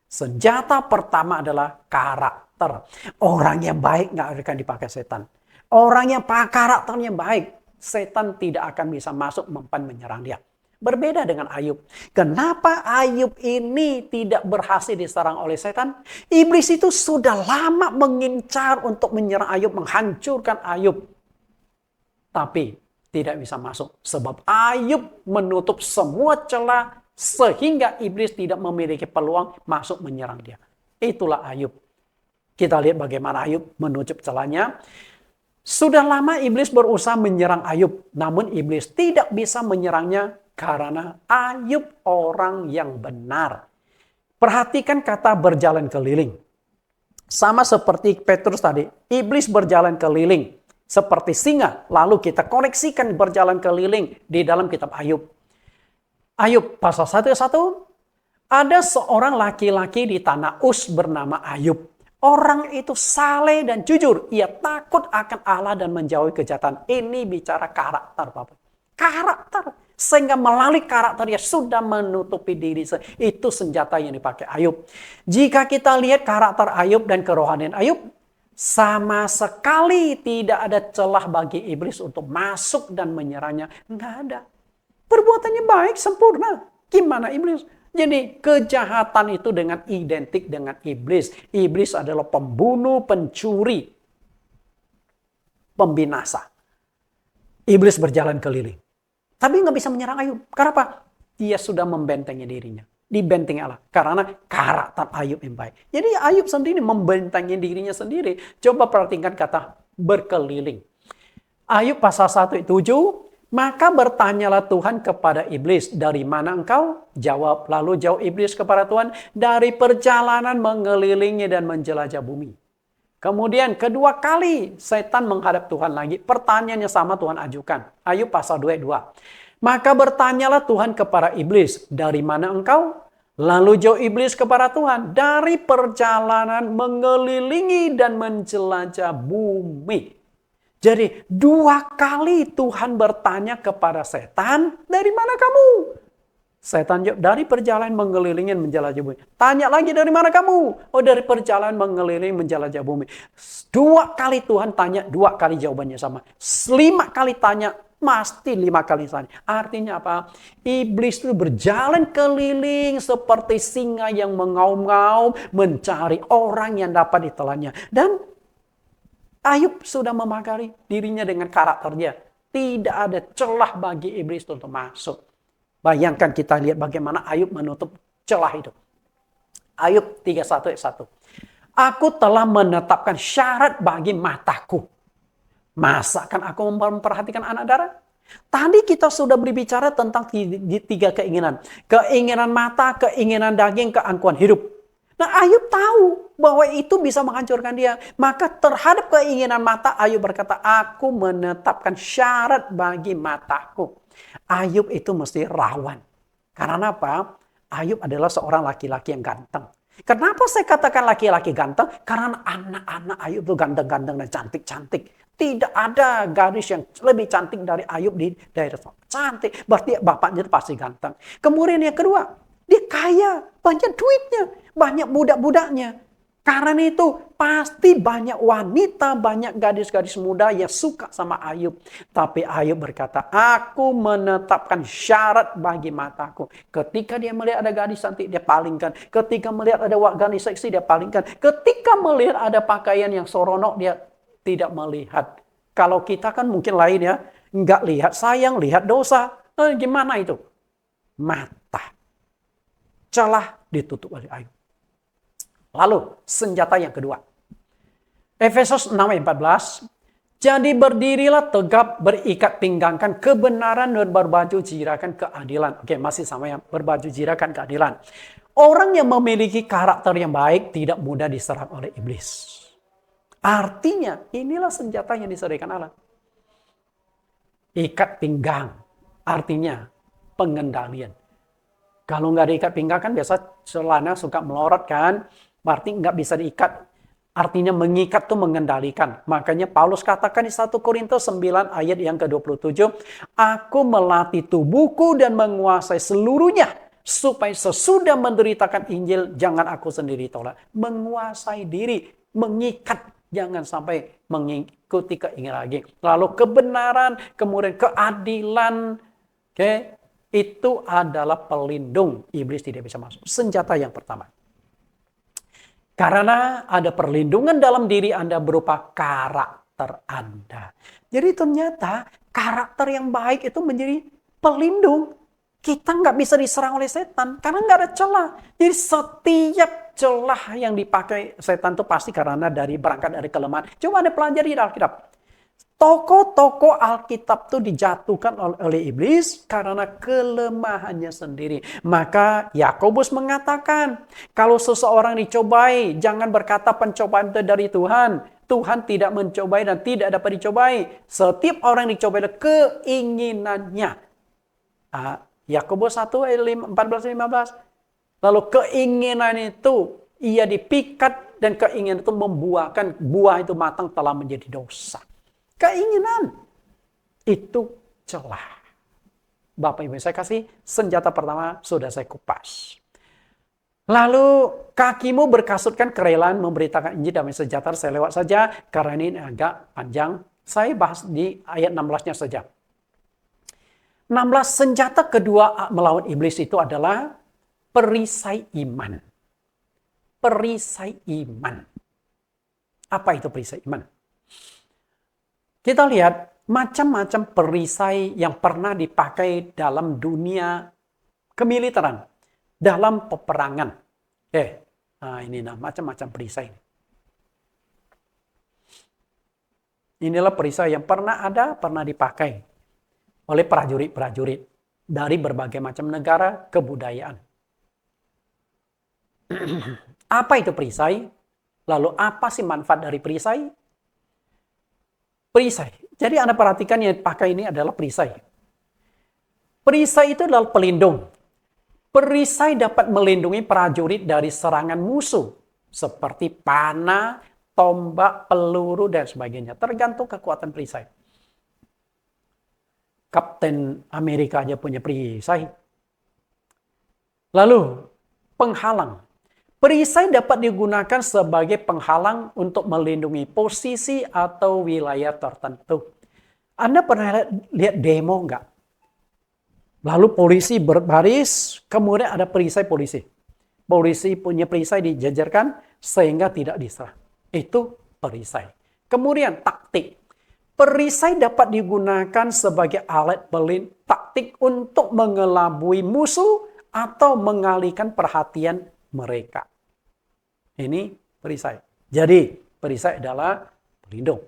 A: senjata pertama adalah karakter. Orang yang baik nggak akan dipakai setan. Orang yang karakternya baik, setan tidak akan bisa masuk mempan menyerang dia. Berbeda dengan Ayub. Kenapa Ayub ini tidak berhasil diserang oleh setan? Iblis itu sudah lama mengincar untuk menyerang Ayub, menghancurkan Ayub. Tapi tidak bisa masuk. Sebab Ayub menutup semua celah sehingga iblis tidak memiliki peluang masuk menyerang dia. Itulah Ayub. Kita lihat bagaimana Ayub menutup celahnya. Sudah lama iblis berusaha menyerang Ayub. Namun iblis tidak bisa menyerangnya karena Ayub orang yang benar. Perhatikan kata berjalan keliling. Sama seperti Petrus tadi. Iblis berjalan keliling. Seperti singa. Lalu kita koneksikan berjalan keliling di dalam kitab Ayub. Ayub pasal 1 ayat 1. Ada seorang laki-laki di tanah Uz bernama Ayub. Orang itu saleh dan jujur. Ia takut akan Allah dan menjauhi kejahatan. Ini bicara karakter, Bapak. Karakter. Sehingga melalui karakter dia sudah menutupi diri. Itu senjata yang dipakai Ayub. Jika kita lihat karakter Ayub dan kerohanian Ayub, sama sekali tidak ada celah bagi iblis untuk masuk dan menyerangnya. Enggak ada. Perbuatannya baik, sempurna. Gimana iblis? Jadi kejahatan itu dengan identik dengan iblis. Iblis adalah pembunuh, pencuri, pembinasa. Iblis berjalan keliling. Tapi nggak bisa menyerang Ayub. Kenapa? Dia sudah membentengi dirinya. Dibentengi Allah. Karena karakter Ayub yang baik. Jadi Ayub sendiri membentengi dirinya sendiri. Coba perhatikan kata berkeliling. Ayub pasal 1 ayat 7. Maka bertanyalah Tuhan kepada iblis, dari mana engkau? Jawab, lalu jawab iblis kepada Tuhan, dari perjalanan mengelilingi dan menjelajah bumi. Kemudian kedua kali setan menghadap Tuhan lagi. Pertanyaannya sama Tuhan ajukan. Ayub pasal 2 ayat 2. Maka bertanyalah Tuhan kepada iblis, dari mana engkau? Lalu jawab iblis kepada Tuhan, dari perjalanan mengelilingi dan menjelajah bumi. Jadi 2 kali Tuhan bertanya kepada setan, dari mana kamu? Setan jawab, dari perjalanan mengelilingi menjelajah bumi. Tanya lagi, dari mana kamu? Oh, dari perjalanan mengelilingi menjelajah bumi. 2 kali Tuhan tanya, 2 kali jawabannya sama. 5 kali tanya, pasti 5 kali tanya. Artinya apa? Iblis itu berjalan keliling seperti singa yang mengaum-ngaum, mencari orang yang dapat ditelannya. Dan Ayub sudah memagari dirinya dengan karakternya. Tidak ada celah bagi iblis untuk masuk. Bayangkan kita lihat bagaimana Ayub menutup celah itu. Ayub 31 ayat 1. Aku telah menetapkan syarat bagi mataku. Masakan aku memperhatikan anak darah? Tadi kita sudah berbicara tentang 3 keinginan. Keinginan mata, keinginan daging, keangkuhan hidup. Nah, Ayub tahu bahwa itu bisa menghancurkan dia. Maka terhadap keinginan mata, Ayub berkata, aku menetapkan syarat bagi mataku. Ayub itu mesti rawan. Karena apa? Ayub adalah seorang laki-laki yang ganteng. Kenapa saya katakan laki-laki ganteng? Karena anak-anak Ayub itu ganteng-ganteng dan cantik-cantik. Tidak ada gadis yang lebih cantik dari Ayub di daerah cantik. Berarti bapaknya itu pasti ganteng. Kemudian yang kedua, dia kaya, banyak duitnya, banyak budak-budaknya. Karena itu pasti banyak wanita, banyak gadis-gadis muda yang suka sama Ayub. Tapi Ayub berkata, aku menetapkan syarat bagi mataku. Ketika dia melihat ada gadis cantik, dia palingkan. Ketika melihat ada gadis seksi, dia palingkan. Ketika melihat ada pakaian yang seronok, dia tidak melihat. Kalau kita kan mungkin lain ya, nggak lihat sayang, lihat dosa. Gimana itu? Mata. Celah ditutup oleh Ayub. Lalu senjata yang kedua. Efesus 6 ayat 14. Jadi berdirilah tegap, berikat pinggangkan kebenaran dan berbaju jirakan keadilan. Oke, masih sama ya, berbaju jirakan keadilan. Orang yang memiliki karakter yang baik tidak mudah diserang oleh iblis. Artinya inilah senjata yang disediakan Allah. Ikat pinggang. Artinya pengendalian. Kalau nggak diikat pinggang kan biasa celana suka melorot kan. Berarti nggak bisa diikat. Artinya mengikat itu mengendalikan. Makanya Paulus katakan di 1 Korintus 9 ayat yang ke-27, aku melatih tubuhku dan menguasai seluruhnya, supaya sesudah menderitakan Injil, jangan aku sendiri tolak. Menguasai diri, mengikat, jangan sampai mengikuti keinginan lagi. Lalu kebenaran, kemudian keadilan, itu adalah pelindung. Iblis tidak bisa masuk. Senjata yang pertama. Karena ada perlindungan dalam diri Anda berupa karakter Anda. Jadi ternyata karakter yang baik itu menjadi pelindung. Kita nggak bisa diserang oleh setan karena nggak ada celah. Jadi setiap celah yang dipakai setan itu pasti karena berangkat dari kelemahan. Coba Anda pelajari di Alkitab. Tokoh-tokoh Alkitab itu dijatuhkan oleh iblis karena kelemahannya sendiri. Maka Yakobus mengatakan, kalau seseorang dicobai, jangan berkata pencobaan itu dari Tuhan. Tuhan tidak mencobai dan tidak dapat dicobai. Setiap orang dicobai adalah keinginannya. Yakobus 1 ayat 14-15. Lalu keinginan itu ia dipikat dan keinginan itu membuahkan buah itu matang telah menjadi dosa. Keinginan itu celah. Bapak Ibu saya kasih senjata pertama sudah saya kupas. Lalu kakimu berkasutkan kerelaan memberitakan Injil damai sejahtera. Saya lewat saja karena ini agak panjang. Saya bahas di ayat 16-nya saja. 16 senjata kedua melawan iblis itu adalah perisai iman. Perisai iman. Apa itu perisai iman? Kita lihat macam-macam perisai yang pernah dipakai dalam dunia kemiliteran, dalam peperangan. Ini macam-macam perisai. Inilah perisai yang pernah dipakai oleh prajurit-prajurit dari berbagai macam negara, kebudayaan. Apa itu perisai? Lalu apa sih manfaat dari perisai? Perisai. Jadi Anda perhatikan yang dipakai ini adalah perisai. Perisai itu adalah pelindung. Perisai dapat melindungi prajurit dari serangan musuh. Seperti panah, tombak, peluru, dan sebagainya. Tergantung kekuatan perisai. Kapten Amerika aja punya perisai. Lalu, penghalang. Perisai dapat digunakan sebagai penghalang untuk melindungi posisi atau wilayah tertentu. Anda pernah lihat demo enggak? Lalu polisi berbaris, kemudian ada perisai polisi. Polisi punya perisai dijajarkan sehingga tidak diserang. Itu perisai. Kemudian taktik. Perisai dapat digunakan sebagai alat taktik untuk mengelabui musuh atau mengalihkan perhatian mereka. Ini perisai. Jadi, perisai adalah pelindung.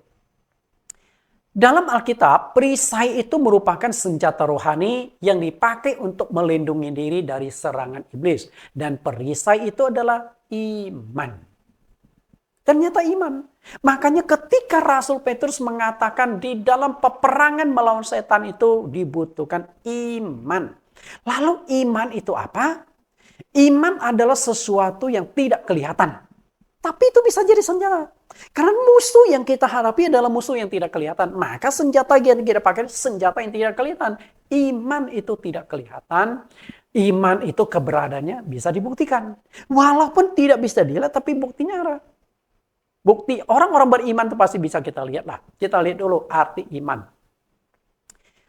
A: Dalam Alkitab, perisai itu merupakan senjata rohani yang dipakai untuk melindungi diri dari serangan iblis. Dan perisai itu adalah iman. Ternyata iman. Makanya ketika Rasul Petrus mengatakan di dalam peperangan melawan setan itu dibutuhkan iman. Lalu iman itu apa? Iman adalah sesuatu yang tidak kelihatan. Tapi itu bisa jadi senjata. Karena musuh yang kita hadapi adalah musuh yang tidak kelihatan. Maka senjata yang kita pakai senjata yang tidak kelihatan. Iman itu tidak kelihatan. Iman itu keberadaannya bisa dibuktikan. Walaupun tidak bisa dilihat, tapi buktinya ada. Bukti orang-orang beriman itu pasti bisa kita lihat lah. Kita lihat dulu arti iman.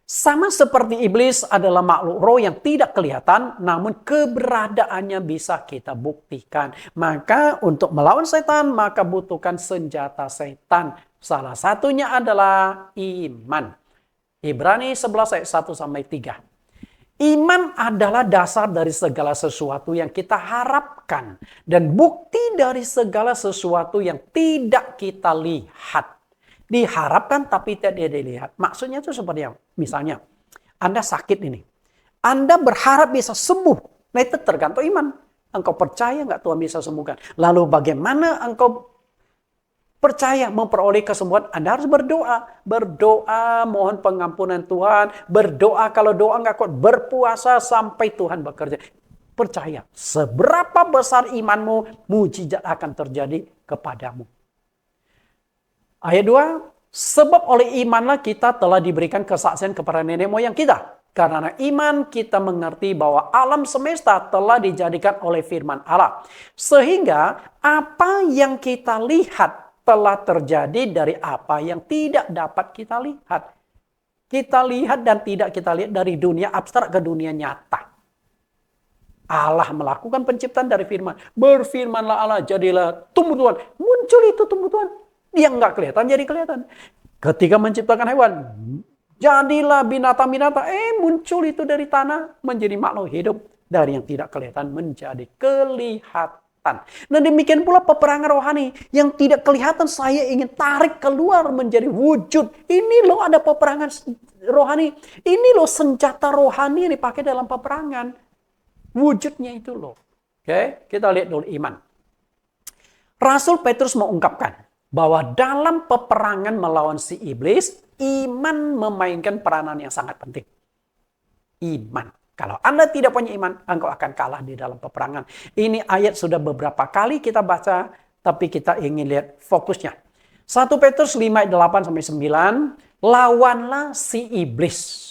A: Sama seperti iblis adalah makhluk roh yang tidak kelihatan, namun keberadaannya bisa kita buktikan. Maka untuk melawan setan, maka butuhkan senjata setan. Salah satunya adalah iman. Ibrani 11 ayat 1-3. Iman adalah dasar dari segala sesuatu yang kita harapkan. Dan bukti dari segala sesuatu yang tidak kita lihat. Diharapkan tapi tidak dilihat. Maksudnya itu seperti apa? Misalnya, Anda sakit ini. Anda berharap bisa sembuh. Nah itu tergantung iman. Engkau percaya nggak Tuhan bisa sembuhkan? Lalu bagaimana engkau percaya memperoleh kesembuhan? Anda harus berdoa. Berdoa mohon pengampunan Tuhan. Berdoa kalau doa nggak kuat. Berpuasa sampai Tuhan bekerja. Percaya. Seberapa besar imanmu, mujizat akan terjadi kepadamu. Ayat 2, sebab oleh imanlah kita telah diberikan kesaksian kepada nenek moyang kita. Karena iman kita mengerti bahwa alam semesta telah dijadikan oleh firman Allah. Sehingga apa yang kita lihat telah terjadi dari apa yang tidak dapat kita lihat. Kita lihat dan tidak kita lihat dari dunia abstrak ke dunia nyata. Allah melakukan penciptaan dari firman. Berfirmanlah Allah, jadilah tumbuh-tumbuhan. Muncul itu tumbuh-tumbuhan. Dia nggak kelihatan, jadi kelihatan. Ketika menciptakan hewan, jadilah binatang-binatang. Muncul itu dari tanah, menjadi makhluk hidup. Dari yang tidak kelihatan, menjadi kelihatan. Nah demikian pula peperangan rohani. Yang tidak kelihatan, saya ingin tarik keluar menjadi wujud. Ini loh ada peperangan rohani. Ini loh senjata rohani yang dipakai dalam peperangan. Wujudnya itu loh. Oke, kita lihat dulu iman. Rasul Petrus mengungkapkan bahwa dalam peperangan melawan si iblis, iman memainkan peranan yang sangat penting. Iman. Kalau Anda tidak punya iman, engkau akan kalah di dalam peperangan. Ini ayat sudah beberapa kali kita baca, tapi kita ingin lihat fokusnya. 1 Petrus 5 ayat 8-9, lawanlah si iblis.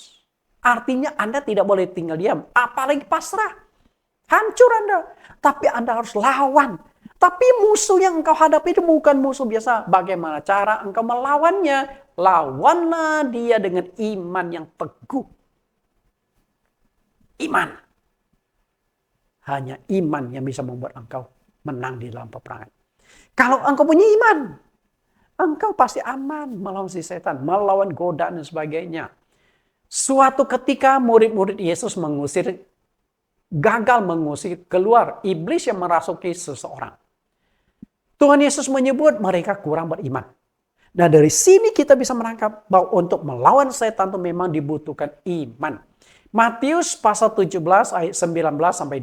A: Artinya Anda tidak boleh tinggal diam, apalagi pasrah. Hancur Anda. Tapi Anda harus lawan. Tapi musuh yang engkau hadapi itu bukan musuh biasa. Bagaimana cara engkau melawannya? Lawanlah dia dengan iman yang teguh. Iman. Hanya iman yang bisa membuat engkau menang di dalam peperangan. Kalau engkau punya iman, engkau pasti aman melawan si setan, melawan godaan dan sebagainya. Suatu ketika murid-murid Yesus gagal mengusir keluar iblis yang merasuki seseorang. Tuhan Yesus menyebut mereka kurang beriman. Nah dari sini kita bisa menangkap bahwa untuk melawan setan itu memang dibutuhkan iman. Matius pasal 17 ayat 19-20.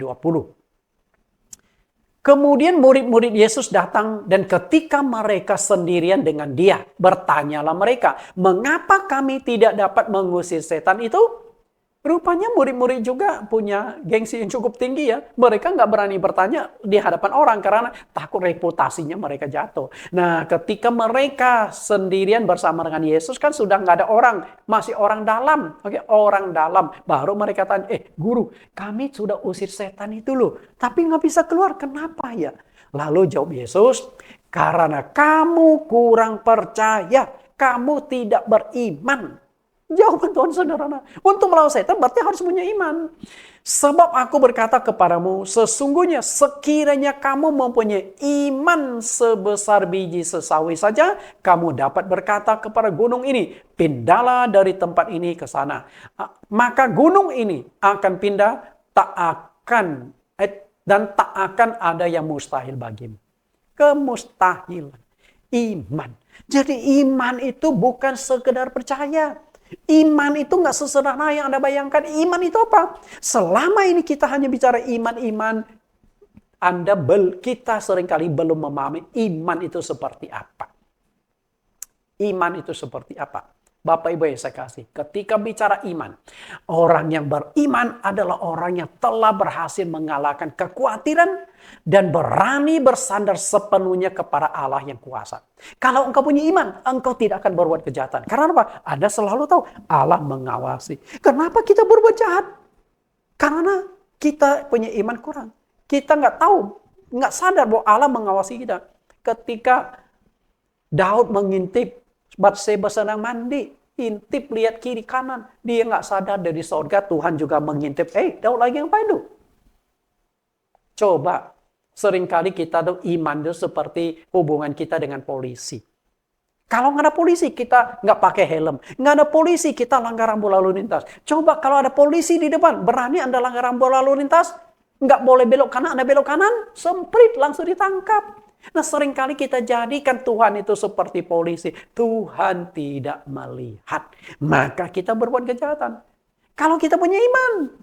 A: Kemudian murid-murid Yesus datang dan ketika mereka sendirian dengan dia, bertanyalah mereka, mengapa kami tidak dapat mengusir setan itu? Rupanya murid-murid juga punya gengsi yang cukup tinggi ya. Mereka nggak berani bertanya di hadapan orang karena takut reputasinya mereka jatuh. Nah ketika mereka sendirian bersama dengan Yesus kan sudah nggak ada orang. Masih orang dalam. Oke, orang dalam. Baru mereka tanya, guru kami sudah usir setan itu loh. Tapi nggak bisa keluar. Kenapa ya? Lalu jawab Yesus, karena kamu kurang percaya. Kamu tidak beriman. Jawaban Tuhan sederhana. Untuk melawan setan berarti harus punya iman. Sebab aku berkata kepadamu, sesungguhnya sekiranya kamu mempunyai iman sebesar biji sesawi saja, kamu dapat berkata kepada gunung ini, pindahlah dari tempat ini ke sana. Maka gunung ini akan pindah, tak akan ada yang mustahil bagimu. Kemustahilan. Iman. Jadi iman itu bukan sekedar percaya. Iman itu nggak sesederhana yang Anda bayangkan. Iman itu apa? Selama ini kita hanya bicara iman-iman, kita seringkali belum memahami iman itu seperti apa. Iman itu seperti apa? Bapak Ibu yang saya kasih, ketika bicara iman, orang yang beriman adalah orang yang telah berhasil mengalahkan kekhawatiran dan berani bersandar sepenuhnya kepada Allah yang kuasa. Kalau engkau punya iman, engkau tidak akan berbuat kejahatan. Karena apa? Anda selalu tahu Allah mengawasi. Kenapa kita berbuat jahat? Karena kita punya iman kurang. Kita nggak tahu, nggak sadar bahwa Allah mengawasi kita. Ketika Daud mengintip Batseba sedang mandi, intip lihat kiri kanan, dia nggak sadar dari surga Tuhan juga mengintip. Daud lagi ngapain tuh? Coba, seringkali kita tuh iman itu seperti hubungan kita dengan polisi. Kalau nggak ada polisi, kita nggak pakai helm. Nggak ada polisi, kita langgar rambu lalu lintas. Coba kalau ada polisi di depan, berani Anda langgar rambu lalu lintas? Nggak boleh belok kanan, Anda belok kanan, semprit, langsung ditangkap. Nah seringkali kita jadikan Tuhan itu seperti polisi. Tuhan tidak melihat. Maka kita berbuat kejahatan. Kalau kita punya iman,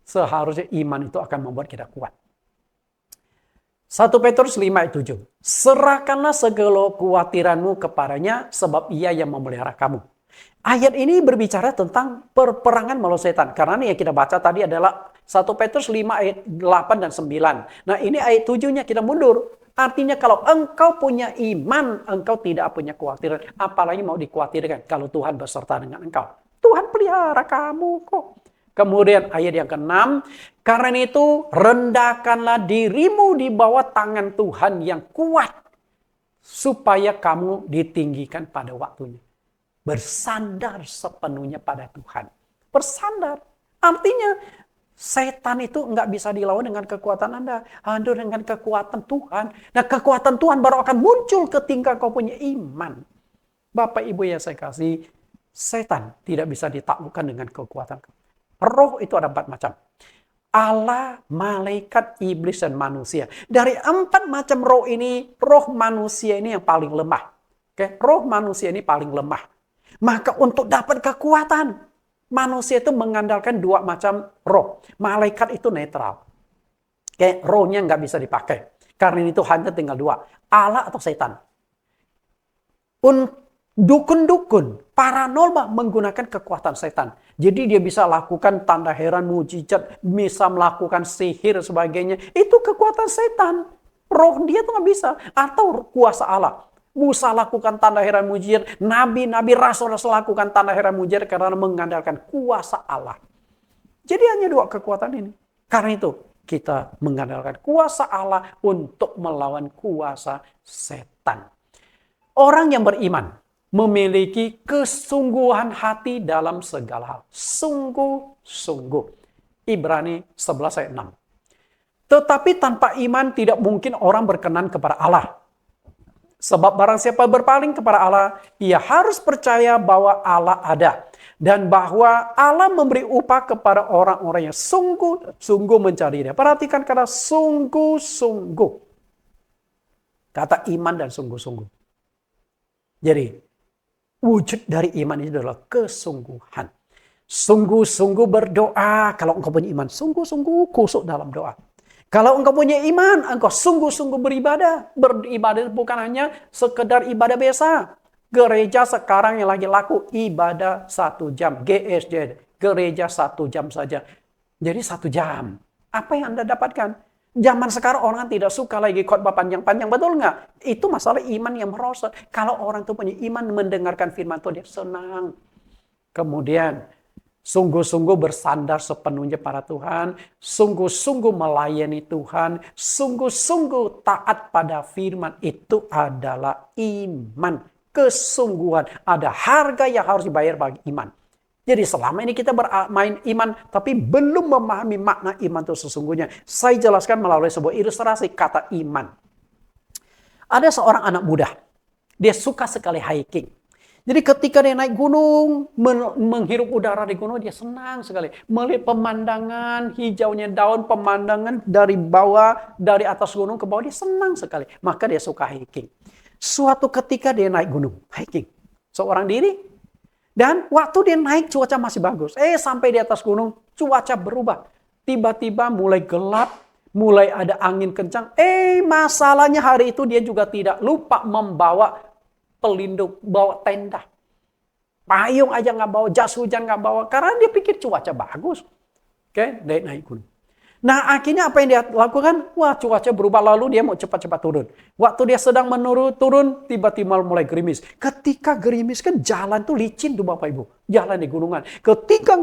A: seharusnya iman itu akan membuat kita kuat. 1 Petrus 5 ayat 7. Serahkanlah segala kekhawatiranmu kepadanya sebab ia yang memelihara kamu. Ayat ini berbicara tentang peperangan melawan setan. Karena yang kita baca tadi adalah 1 Petrus 5 ayat 8 dan 9. Nah ini ayat 7-nya kita mundur. Artinya kalau engkau punya iman, engkau tidak punya kekhawatiran. Apalagi mau dikhawatirkan kalau Tuhan beserta dengan engkau. Tuhan pelihara kamu kok. Kemudian ayat yang ke-6, karena itu rendahkanlah dirimu di bawah tangan Tuhan yang kuat, supaya kamu ditinggikan pada waktunya. Bersandar sepenuhnya pada Tuhan. Bersandar. Artinya setan itu nggak bisa dilawan dengan kekuatan Anda. Anda dengan kekuatan Tuhan. Nah, kekuatan Tuhan baru akan muncul ketika kau punya iman. Bapak Ibu yang saya kasih, setan tidak bisa ditaklukkan dengan kekuatan. Roh itu ada 4 macam. Allah, malaikat, iblis, dan manusia. Dari 4 macam roh ini, roh manusia ini yang paling lemah. Oke, roh manusia ini paling lemah. Maka untuk dapat kekuatan, manusia itu mengandalkan 2 macam roh. Malaikat itu netral. Oke, rohnya nggak bisa dipakai. Karena itu hanya tinggal 2. Allah atau setan. Dukun-dukun, paranormal menggunakan kekuatan setan. Jadi dia bisa lakukan tanda heran, mujizat, bisa melakukan sihir sebagainya. Itu kekuatan setan. Roh dia tuh nggak bisa. Atau kuasa Allah. Musa lakukan tanda heran mujizat, nabi-nabi rasul-rasul lakukan tanda heran mujizat karena mengandalkan kuasa Allah. Jadi hanya 2 kekuatan ini. Karena itu kita mengandalkan kuasa Allah untuk melawan kuasa setan. Orang yang beriman memiliki kesungguhan hati dalam segala hal. Sungguh-sungguh. Ibrani 11 ayat 6. Tetapi tanpa iman tidak mungkin orang berkenan kepada Allah. Sebab barang siapa berpaling kepada Allah, ia harus percaya bahwa Allah ada. Dan bahwa Allah memberi upah kepada orang-orang yang sungguh-sungguh mencari Dia. Perhatikan kata sungguh-sungguh. Kata iman dan sungguh-sungguh. Jadi, wujud dari iman itu adalah kesungguhan. Sungguh-sungguh berdoa. Kalau engkau punya iman, sungguh-sungguh kusuk dalam doa. Kalau engkau punya iman, engkau sungguh-sungguh beribadah. Beribadah bukan hanya sekedar ibadah biasa. Gereja sekarang yang lagi laku ibadah 1 jam. GSJ, gereja 1 jam saja. Jadi 1 jam. Apa yang Anda dapatkan? Zaman sekarang orang tidak suka lagi khotbah panjang-panjang, betul nggak? Itu masalah iman yang merosot. Kalau orang itu punya iman mendengarkan firman Tuhan, dia senang. Kemudian, sungguh-sungguh bersandar sepenuhnya pada Tuhan, sungguh-sungguh melayani Tuhan, sungguh-sungguh taat pada firman, itu adalah iman. Kesungguhan, ada harga yang harus dibayar bagi iman. Jadi selama ini kita bermain iman, tapi belum memahami makna iman itu sesungguhnya. Saya jelaskan melalui sebuah ilustrasi kata iman. Ada seorang anak muda, dia suka sekali hiking. Jadi ketika dia naik gunung, menghirup udara di gunung, dia senang sekali. Melihat pemandangan, hijaunya daun, pemandangan dari bawah, dari atas gunung ke bawah, dia senang sekali. Maka dia suka hiking. Suatu ketika dia naik gunung, hiking. Seorang diri. Dan waktu dia naik cuaca masih bagus. Sampai di atas gunung cuaca berubah. Tiba-tiba mulai gelap, mulai ada angin kencang. Masalahnya hari itu dia juga tidak lupa membawa pelindung, bawa tenda. Payung aja nggak bawa, jas hujan nggak bawa. Karena dia pikir cuaca bagus. Oke, dia naik gunung. Nah akhirnya apa yang dia lakukan? Wah cuaca berubah lalu dia mau cepat-cepat turun. Waktu dia sedang turun tiba-tiba mulai gerimis. Ketika gerimis kan jalan tuh licin tuh Bapak Ibu. Jalan di gunungan. Ketika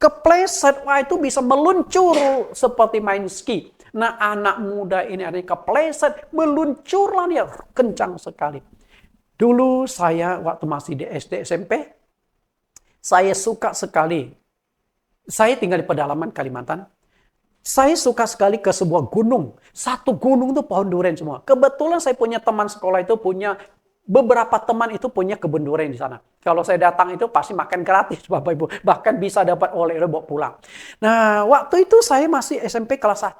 A: kepleset, wah itu bisa meluncur seperti main ski. Nah anak muda ini ada kepleset, meluncurlah dia kencang sekali. Dulu saya waktu masih di SD SMP, saya suka sekali. Saya tinggal di pedalaman Kalimantan. Saya suka sekali ke sebuah gunung. Satu gunung itu pohon durian semua. Kebetulan saya punya teman sekolah itu beberapa teman itu punya kebun durian di sana. Kalau saya datang itu pasti makan gratis Bapak Ibu. Bahkan bisa dapat oleh-oleh bawa pulang. Nah waktu itu saya masih SMP kelas 1.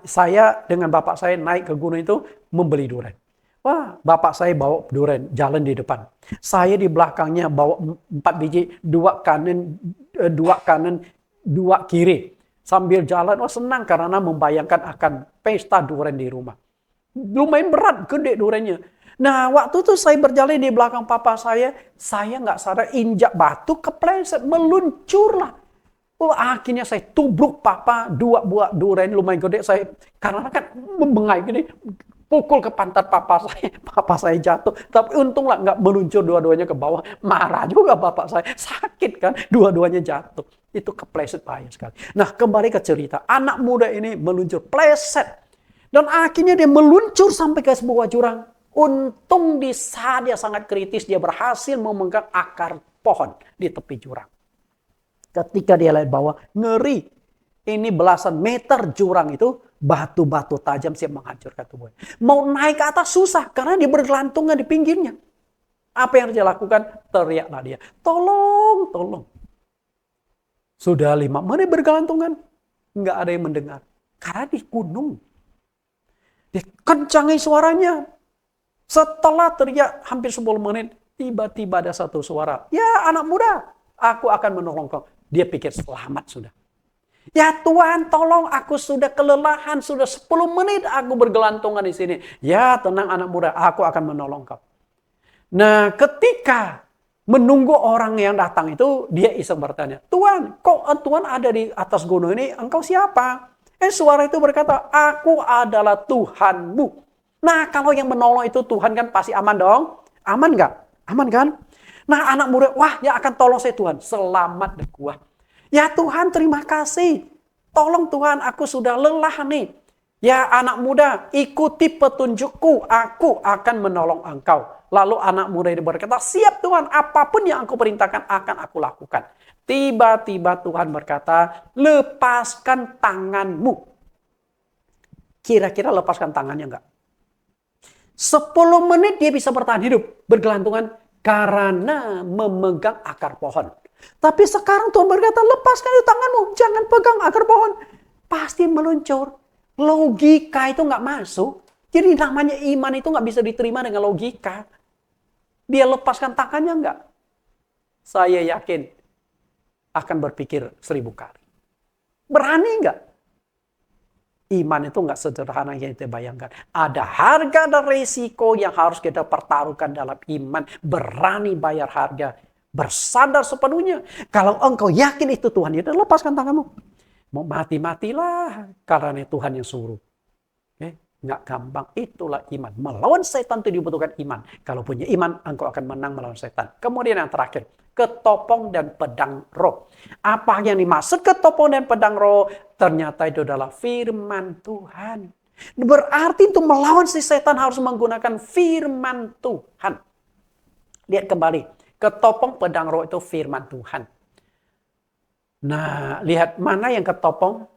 A: Saya dengan bapak saya naik ke gunung itu membeli durian. Wah, bapak saya bawa durian jalan di depan. Saya di belakangnya bawa 4 biji, 2 kanan, 2 kiri. Sambil jalan, senang karena membayangkan akan pesta durian di rumah. Lumayan berat, gede duriannya. Nah, waktu itu saya berjalan di belakang papa saya nggak sadar injak batu, kepleset, meluncurlah. Oh, akhirnya saya tubruk papa 2 buah durian lumayan gede. Saya karena kan membengai gini, pukul ke pantat papa saya. Papa saya jatuh. Tapi untunglah nggak meluncur dua-duanya ke bawah. Marah juga bapak saya. Sakit kan, dua-duanya jatuh. Itu kepleset bahaya sekali. Nah, kembali ke cerita. Anak muda ini meluncur, pleset. Dan akhirnya dia meluncur sampai ke sebuah jurang. Untung di saat dia sangat kritis, dia berhasil memegang akar pohon di tepi jurang. Ketika dia lihat bawah, ngeri. Ini belasan meter jurang itu, batu-batu tajam siap menghancurkan tubuhnya. Mau naik ke atas susah, karena dia bergelantungan di pinggirnya. Apa yang dia lakukan? Teriaklah dia, tolong, tolong. Sudah 5 menit bergelantungan, nggak ada yang mendengar. Karena di gunung. Dia kencangi suaranya. Setelah teriak hampir 10 menit, tiba-tiba ada satu suara. Ya anak muda, aku akan menolong kau. Dia pikir selamat sudah. Ya Tuhan tolong, aku sudah kelelahan. Sudah 10 menit aku bergelantungan di sini. Ya tenang anak muda, aku akan menolong kau. Nah ketika menunggu orang yang datang itu, dia iseng bertanya, Tuhan, kok Tuhan ada di atas gunung ini? Engkau siapa? Suara itu berkata, aku adalah Tuhanmu. Nah kalau yang menolong itu Tuhan kan pasti aman dong. Aman nggak? Aman kan? Nah anak muda, wah yang akan tolong saya Tuhan. Selamat deh gua. Ya Tuhan terima kasih. Tolong Tuhan aku sudah lelah nih. Ya anak muda ikuti petunjukku. Aku akan menolong engkau. Lalu anak muda ini berkata, siap Tuhan apapun yang engkau perintahkan akan aku lakukan. Tiba-tiba Tuhan berkata, lepaskan tanganmu. Kira-kira lepaskan tangannya enggak? 10 menit dia bisa bertahan hidup. Bergelantungan. Karena memegang akar pohon. Tapi sekarang Tuhan berkata, lepaskan itu tanganmu. Jangan pegang akar pohon. Pasti meluncur. Logika itu nggak masuk. Jadi namanya iman itu nggak bisa diterima dengan logika. Dia lepaskan tangannya nggak? Saya yakin akan berpikir 1000 kali. Berani nggak? Iman itu nggak sederhana yang kita bayangkan. Ada harga dan resiko yang harus kita pertaruhkan dalam iman. Berani bayar harga. Bersandar sepenuhnya. Kalau engkau yakin itu Tuhan, ya lepaskan tanganmu. Mau mati-matilah karena Tuhan yang suruh. Nggak gampang. Itulah iman. Melawan setan itu dibutuhkan iman. Kalau punya iman, engkau akan menang melawan setan. Kemudian yang terakhir, ketopong dan pedang roh. Apa yang dimaksud ketopong dan pedang roh? Ternyata itu adalah firman Tuhan. Berarti untuk melawan si setan harus menggunakan firman Tuhan. Lihat kembali. Ketopong pedang roh itu firman Tuhan. Nah, lihat mana yang ketopong.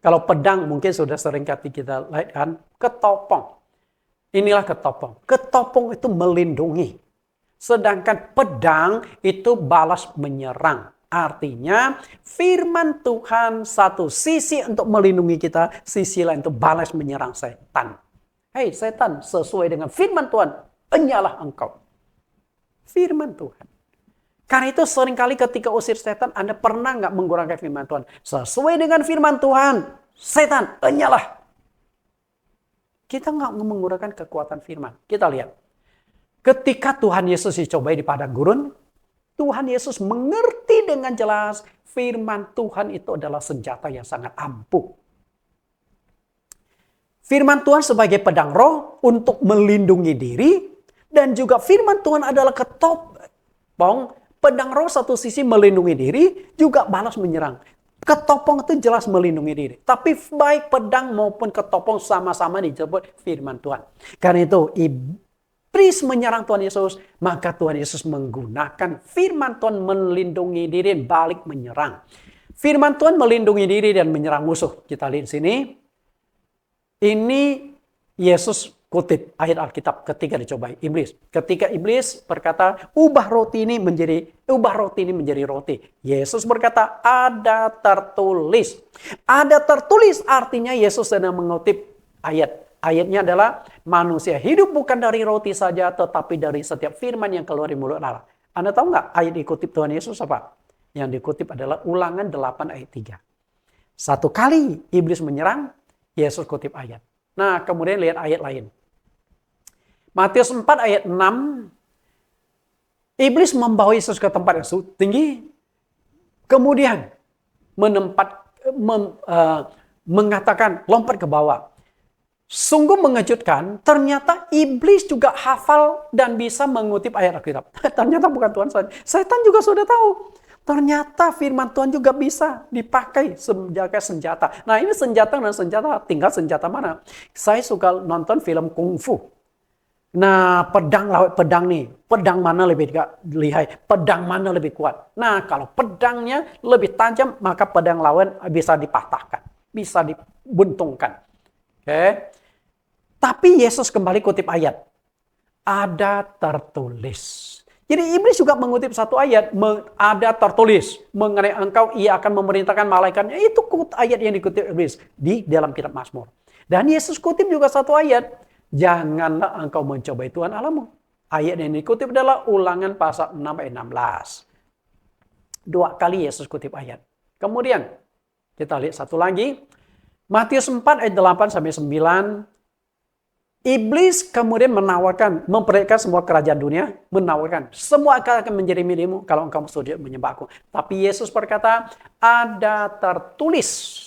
A: Kalau pedang mungkin sudah sering kita lihat kan. Ketopong. Inilah ketopong. Ketopong itu melindungi. Sedangkan pedang itu balas menyerang. Artinya firman Tuhan satu sisi untuk melindungi kita. Sisi lain untuk balas menyerang setan. Hei setan, sesuai dengan firman Tuhan. Enyalah engkau. Firman Tuhan. Karena itu seringkali ketika usir setan, Anda pernah nggak menggunakan firman Tuhan? Sesuai dengan firman Tuhan, setan, enyalah. Kita nggak menggunakan kekuatan firman. Kita lihat. Ketika Tuhan Yesus dicobai di padang gurun, Tuhan Yesus mengerti dengan jelas firman Tuhan itu adalah senjata yang sangat ampuh. Firman Tuhan sebagai pedang roh untuk melindungi diri, dan juga firman Tuhan adalah ketopong. Pedang roh satu sisi melindungi diri, juga balas menyerang. Ketopong itu jelas melindungi diri. Tapi baik pedang maupun ketopong sama-sama disebut firman Tuhan. Karena itu iblis menyerang Tuhan Yesus, maka Tuhan Yesus menggunakan firman Tuhan melindungi diri dan balik menyerang. Firman Tuhan melindungi diri dan menyerang musuh. Kita lihat sini. Ini Yesus kutip ayat Alkitab ketika dicobai iblis. Ketika iblis berkata, ubah roti ini menjadi roti. Yesus berkata, ada tertulis. Ada tertulis artinya Yesus sedang mengutip ayat. Ayatnya adalah manusia hidup bukan dari roti saja, tetapi dari setiap firman yang keluar dari mulut Allah. Anda tahu nggak ayat dikutip Tuhan Yesus apa? Yang dikutip adalah Ulangan 8 ayat 3. Satu kali iblis menyerang, Yesus kutip ayat. Nah, kemudian lihat ayat lain. Matius 4 ayat 6. Iblis membawa Yesus ke tempat yang tinggi. Kemudian mengatakan lompat ke bawah. Sungguh mengejutkan, ternyata iblis juga hafal dan bisa mengutip ayat Alkitab. Ternyata bukan Tuhan saja. Setan juga sudah tahu. Ternyata firman Tuhan juga bisa dipakai sebagai senjata. Nah, ini senjata dan senjata, tinggal senjata mana. Saya suka nonton film kungfu. Nah, pedang lawan pedang nih. Pedang mana lebih lihai? Pedang mana lebih kuat? Nah, kalau pedangnya lebih tajam, maka pedang lawan bisa dipatahkan. Bisa dibuntungkan. Oke. Tapi Yesus kembali kutip ayat. Ada tertulis. Jadi iblis juga mengutip satu ayat. Ada tertulis. Mengenai engkau, ia akan memerintahkan malaikatnya. Itu ayat yang dikutip iblis. Di dalam kitab Mazmur. Dan Yesus kutip juga satu ayat. Janganlah engkau mencobai Tuhan Allahmu. Ayat yang dikutip adalah Ulangan pasal 6 ayat 16. 2 kali Yesus kutip ayat. Kemudian kita lihat satu lagi. Matius 4 ayat 8 sampai 9. Iblis kemudian menawarkan, memperlihatkan semua kerajaan dunia, menawarkan semua akan menjadi milikmu kalau engkau sudi menyembahku. Tapi Yesus berkata, ada tertulis,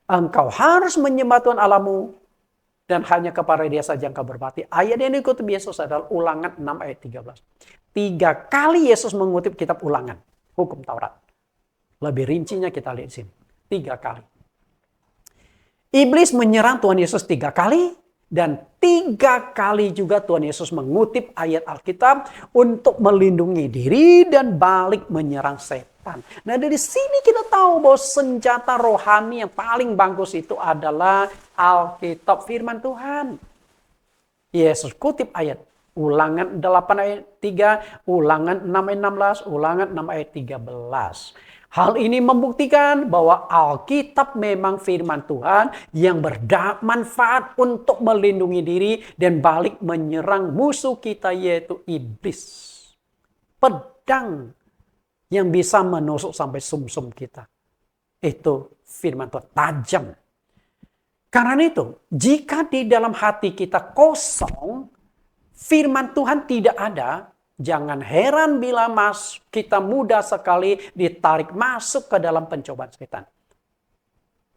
A: engkau harus menyembah Tuhan Allahmu dan hanya kepada Dia saja engkau berbakti. Ayat yang dikutip Yesus adalah Ulangan 6 ayat 13. 3 kali Yesus mengutip kitab Ulangan, hukum Taurat. Lebih rincinya kita lihat sini. 3 kali. Iblis menyerang Tuhan Yesus 3 kali. Dan 3 kali juga Tuhan Yesus mengutip ayat Alkitab untuk melindungi diri dan balik menyerang setan. Nah, dari sini kita tahu bahwa senjata rohani yang paling bagus itu adalah Alkitab, firman Tuhan. Yesus kutip ayat Ulangan 8 ayat 3, Ulangan 6 ayat 16, Ulangan 6 ayat 13. Hal ini membuktikan bahwa Alkitab memang firman Tuhan yang bermanfaat untuk melindungi diri dan balik menyerang musuh kita yaitu iblis. Pedang yang bisa menusuk sampai sumsum kita. Itu firman Tuhan tajam. Karena itu, jika di dalam hati kita kosong, firman Tuhan tidak ada, jangan heran bila kita mudah sekali ditarik masuk ke dalam pencobaan setan.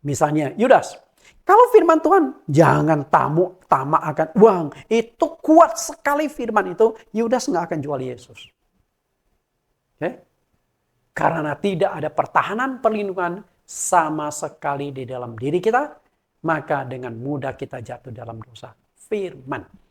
A: Misalnya Yudas, kalau firman Tuhan, jangan tamak akan uang. Itu kuat sekali firman itu, Yudas nggak akan jual Yesus. Okay? Karena tidak ada pertahanan perlindungan sama sekali di dalam diri kita, maka dengan mudah kita jatuh dalam dosa. Firman.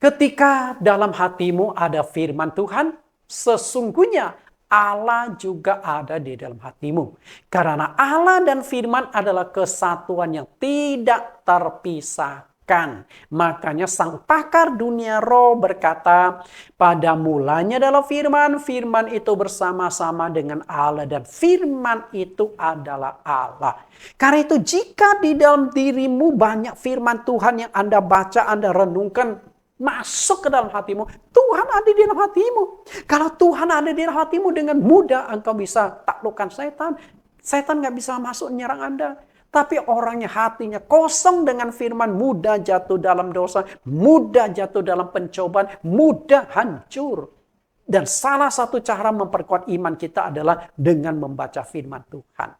A: Ketika dalam hatimu ada firman Tuhan, sesungguhnya Allah juga ada di dalam hatimu. Karena Allah dan firman adalah kesatuan yang tidak terpisahkan. Makanya sang pakar dunia roh berkata, pada mulanya adalah firman, firman itu bersama-sama dengan Allah dan firman itu adalah Allah. Karena itu jika di dalam dirimu banyak firman Tuhan yang Anda baca, Anda renungkan, masuk ke dalam hatimu, Tuhan ada di dalam hatimu. Kalau Tuhan ada di dalam hatimu, dengan mudah engkau bisa taklukkan setan. Setan gak bisa masuk menyerang Anda. Tapi orangnya hatinya kosong dengan firman, mudah jatuh dalam dosa, mudah jatuh dalam pencobaan, mudah hancur. Dan salah satu cara memperkuat iman kita adalah dengan membaca firman Tuhan.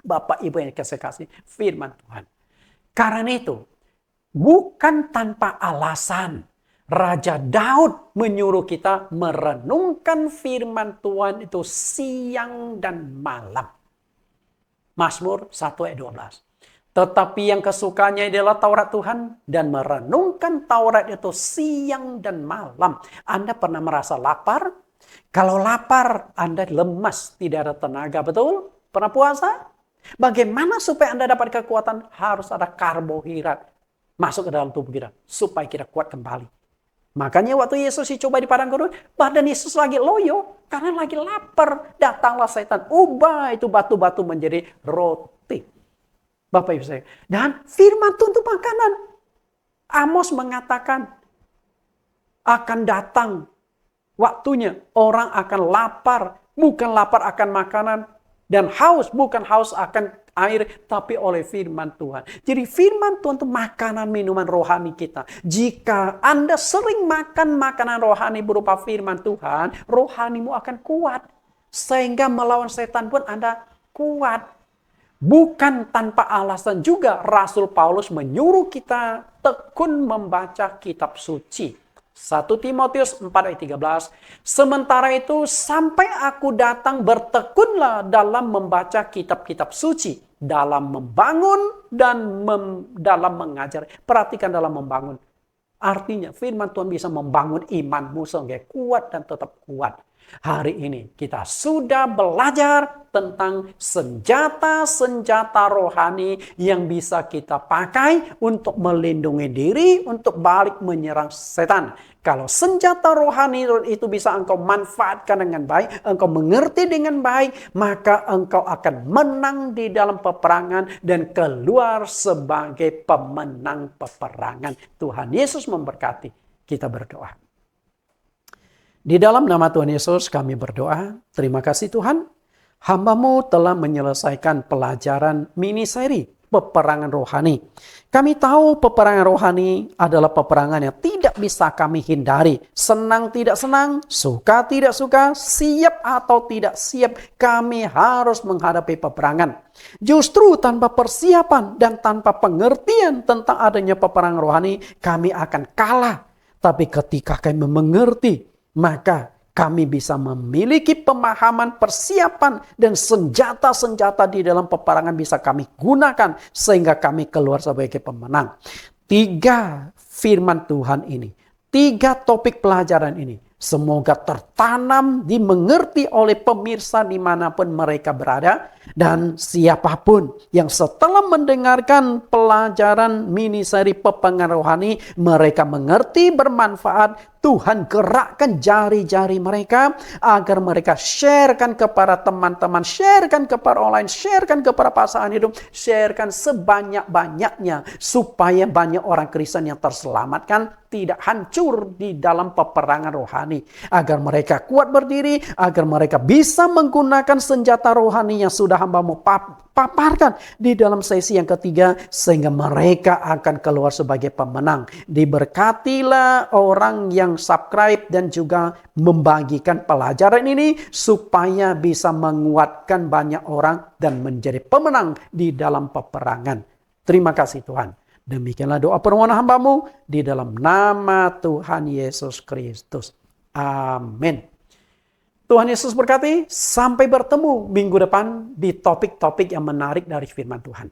A: Bapak Ibu yang saya kasih, firman Tuhan. Karena itu, bukan tanpa alasan Raja Daud menyuruh kita merenungkan firman Tuhan itu siang dan malam. Mazmur 1 ayat 12. Tetapi yang kesukanya adalah Taurat Tuhan dan merenungkan Taurat itu siang dan malam. Anda pernah merasa lapar? Kalau lapar, Anda lemas, tidak ada tenaga, betul? Pernah puasa? Bagaimana supaya Anda dapat kekuatan? Harus ada karbohidrat masuk ke dalam tubuh kita supaya kita kuat kembali. Makanya waktu Yesus dicoba di padang gurun, badan Yesus lagi loyo karena lagi lapar. Datanglah setan, ubah itu batu-batu menjadi roti. Bapak Ibu saya. Dan firman Tuhan itu makanan. Amos mengatakan akan datang waktunya orang akan lapar, bukan lapar akan makanan, dan haus bukan haus akan air, tapi oleh firman Tuhan. Jadi firman Tuhan itu makanan minuman rohani kita. Jika Anda sering makan makanan rohani berupa firman Tuhan, rohanimu akan kuat. sehingga melawan setan pun Anda kuat. Bukan tanpa alasan juga Rasul Paulus menyuruh kita tekun membaca kitab suci. 1 Timotius 4 ayat 13. Sementara itu sampai aku datang bertekunlah dalam membaca kitab-kitab suci, dalam membangun dan dalam mengajar. Perhatikan dalam membangun. Artinya firman Tuhan bisa membangun imanmu sehingga kuat dan tetap kuat. Hari ini kita sudah belajar tentang senjata-senjata rohani yang bisa kita pakai untuk melindungi diri, untuk balik menyerang setan. Kalau senjata rohani itu bisa engkau manfaatkan dengan baik, engkau mengerti dengan baik, maka engkau akan menang di dalam peperangan dan keluar sebagai pemenang peperangan. Tuhan Yesus memberkati. Kita berdoa. Di dalam nama Tuhan Yesus kami berdoa, terima kasih Tuhan, hamba-Mu telah menyelesaikan pelajaran mini seri peperangan rohani. Kami tahu peperangan rohani adalah peperangan yang tidak bisa kami hindari. Senang tidak senang, suka tidak suka, siap atau tidak siap, kami harus menghadapi peperangan. Justru tanpa persiapan dan tanpa pengertian tentang adanya peperangan rohani, kami akan kalah. Tapi ketika kami mengerti, maka kami bisa memiliki pemahaman, persiapan, dan senjata-senjata di dalam peperangan bisa kami gunakan sehingga kami keluar sebagai pemenang. 3 firman Tuhan ini, 3 topik pelajaran ini, semoga tertanam, dimengerti oleh pemirsa dimanapun mereka berada. Dan siapapun yang setelah mendengarkan pelajaran mini seri peperangan rohani, mereka mengerti, bermanfaat, Tuhan gerakkan jari-jari mereka agar mereka sharekan kepada teman-teman, sharekan kepada online, sharekan kepada pasangan hidup, sharekan sebanyak-banyaknya supaya banyak orang Kristen yang terselamatkan, tidak hancur di dalam peperangan rohani. Agar mereka kuat berdiri, agar mereka bisa menggunakan senjata rohani yang sudah hamba-Mu paparkan di dalam sesi yang ketiga, sehingga mereka akan keluar sebagai pemenang. Diberkatilah orang yang subscribe dan juga membagikan pelajaran ini supaya bisa menguatkan banyak orang dan menjadi pemenang di dalam peperangan. Terima kasih Tuhan. Demikianlah doa permohonan hamba-Mu di dalam nama Tuhan Yesus Kristus. Amin. Tuhan Yesus berkati. Sampai bertemu minggu depan di topik-topik yang menarik dari firman Tuhan.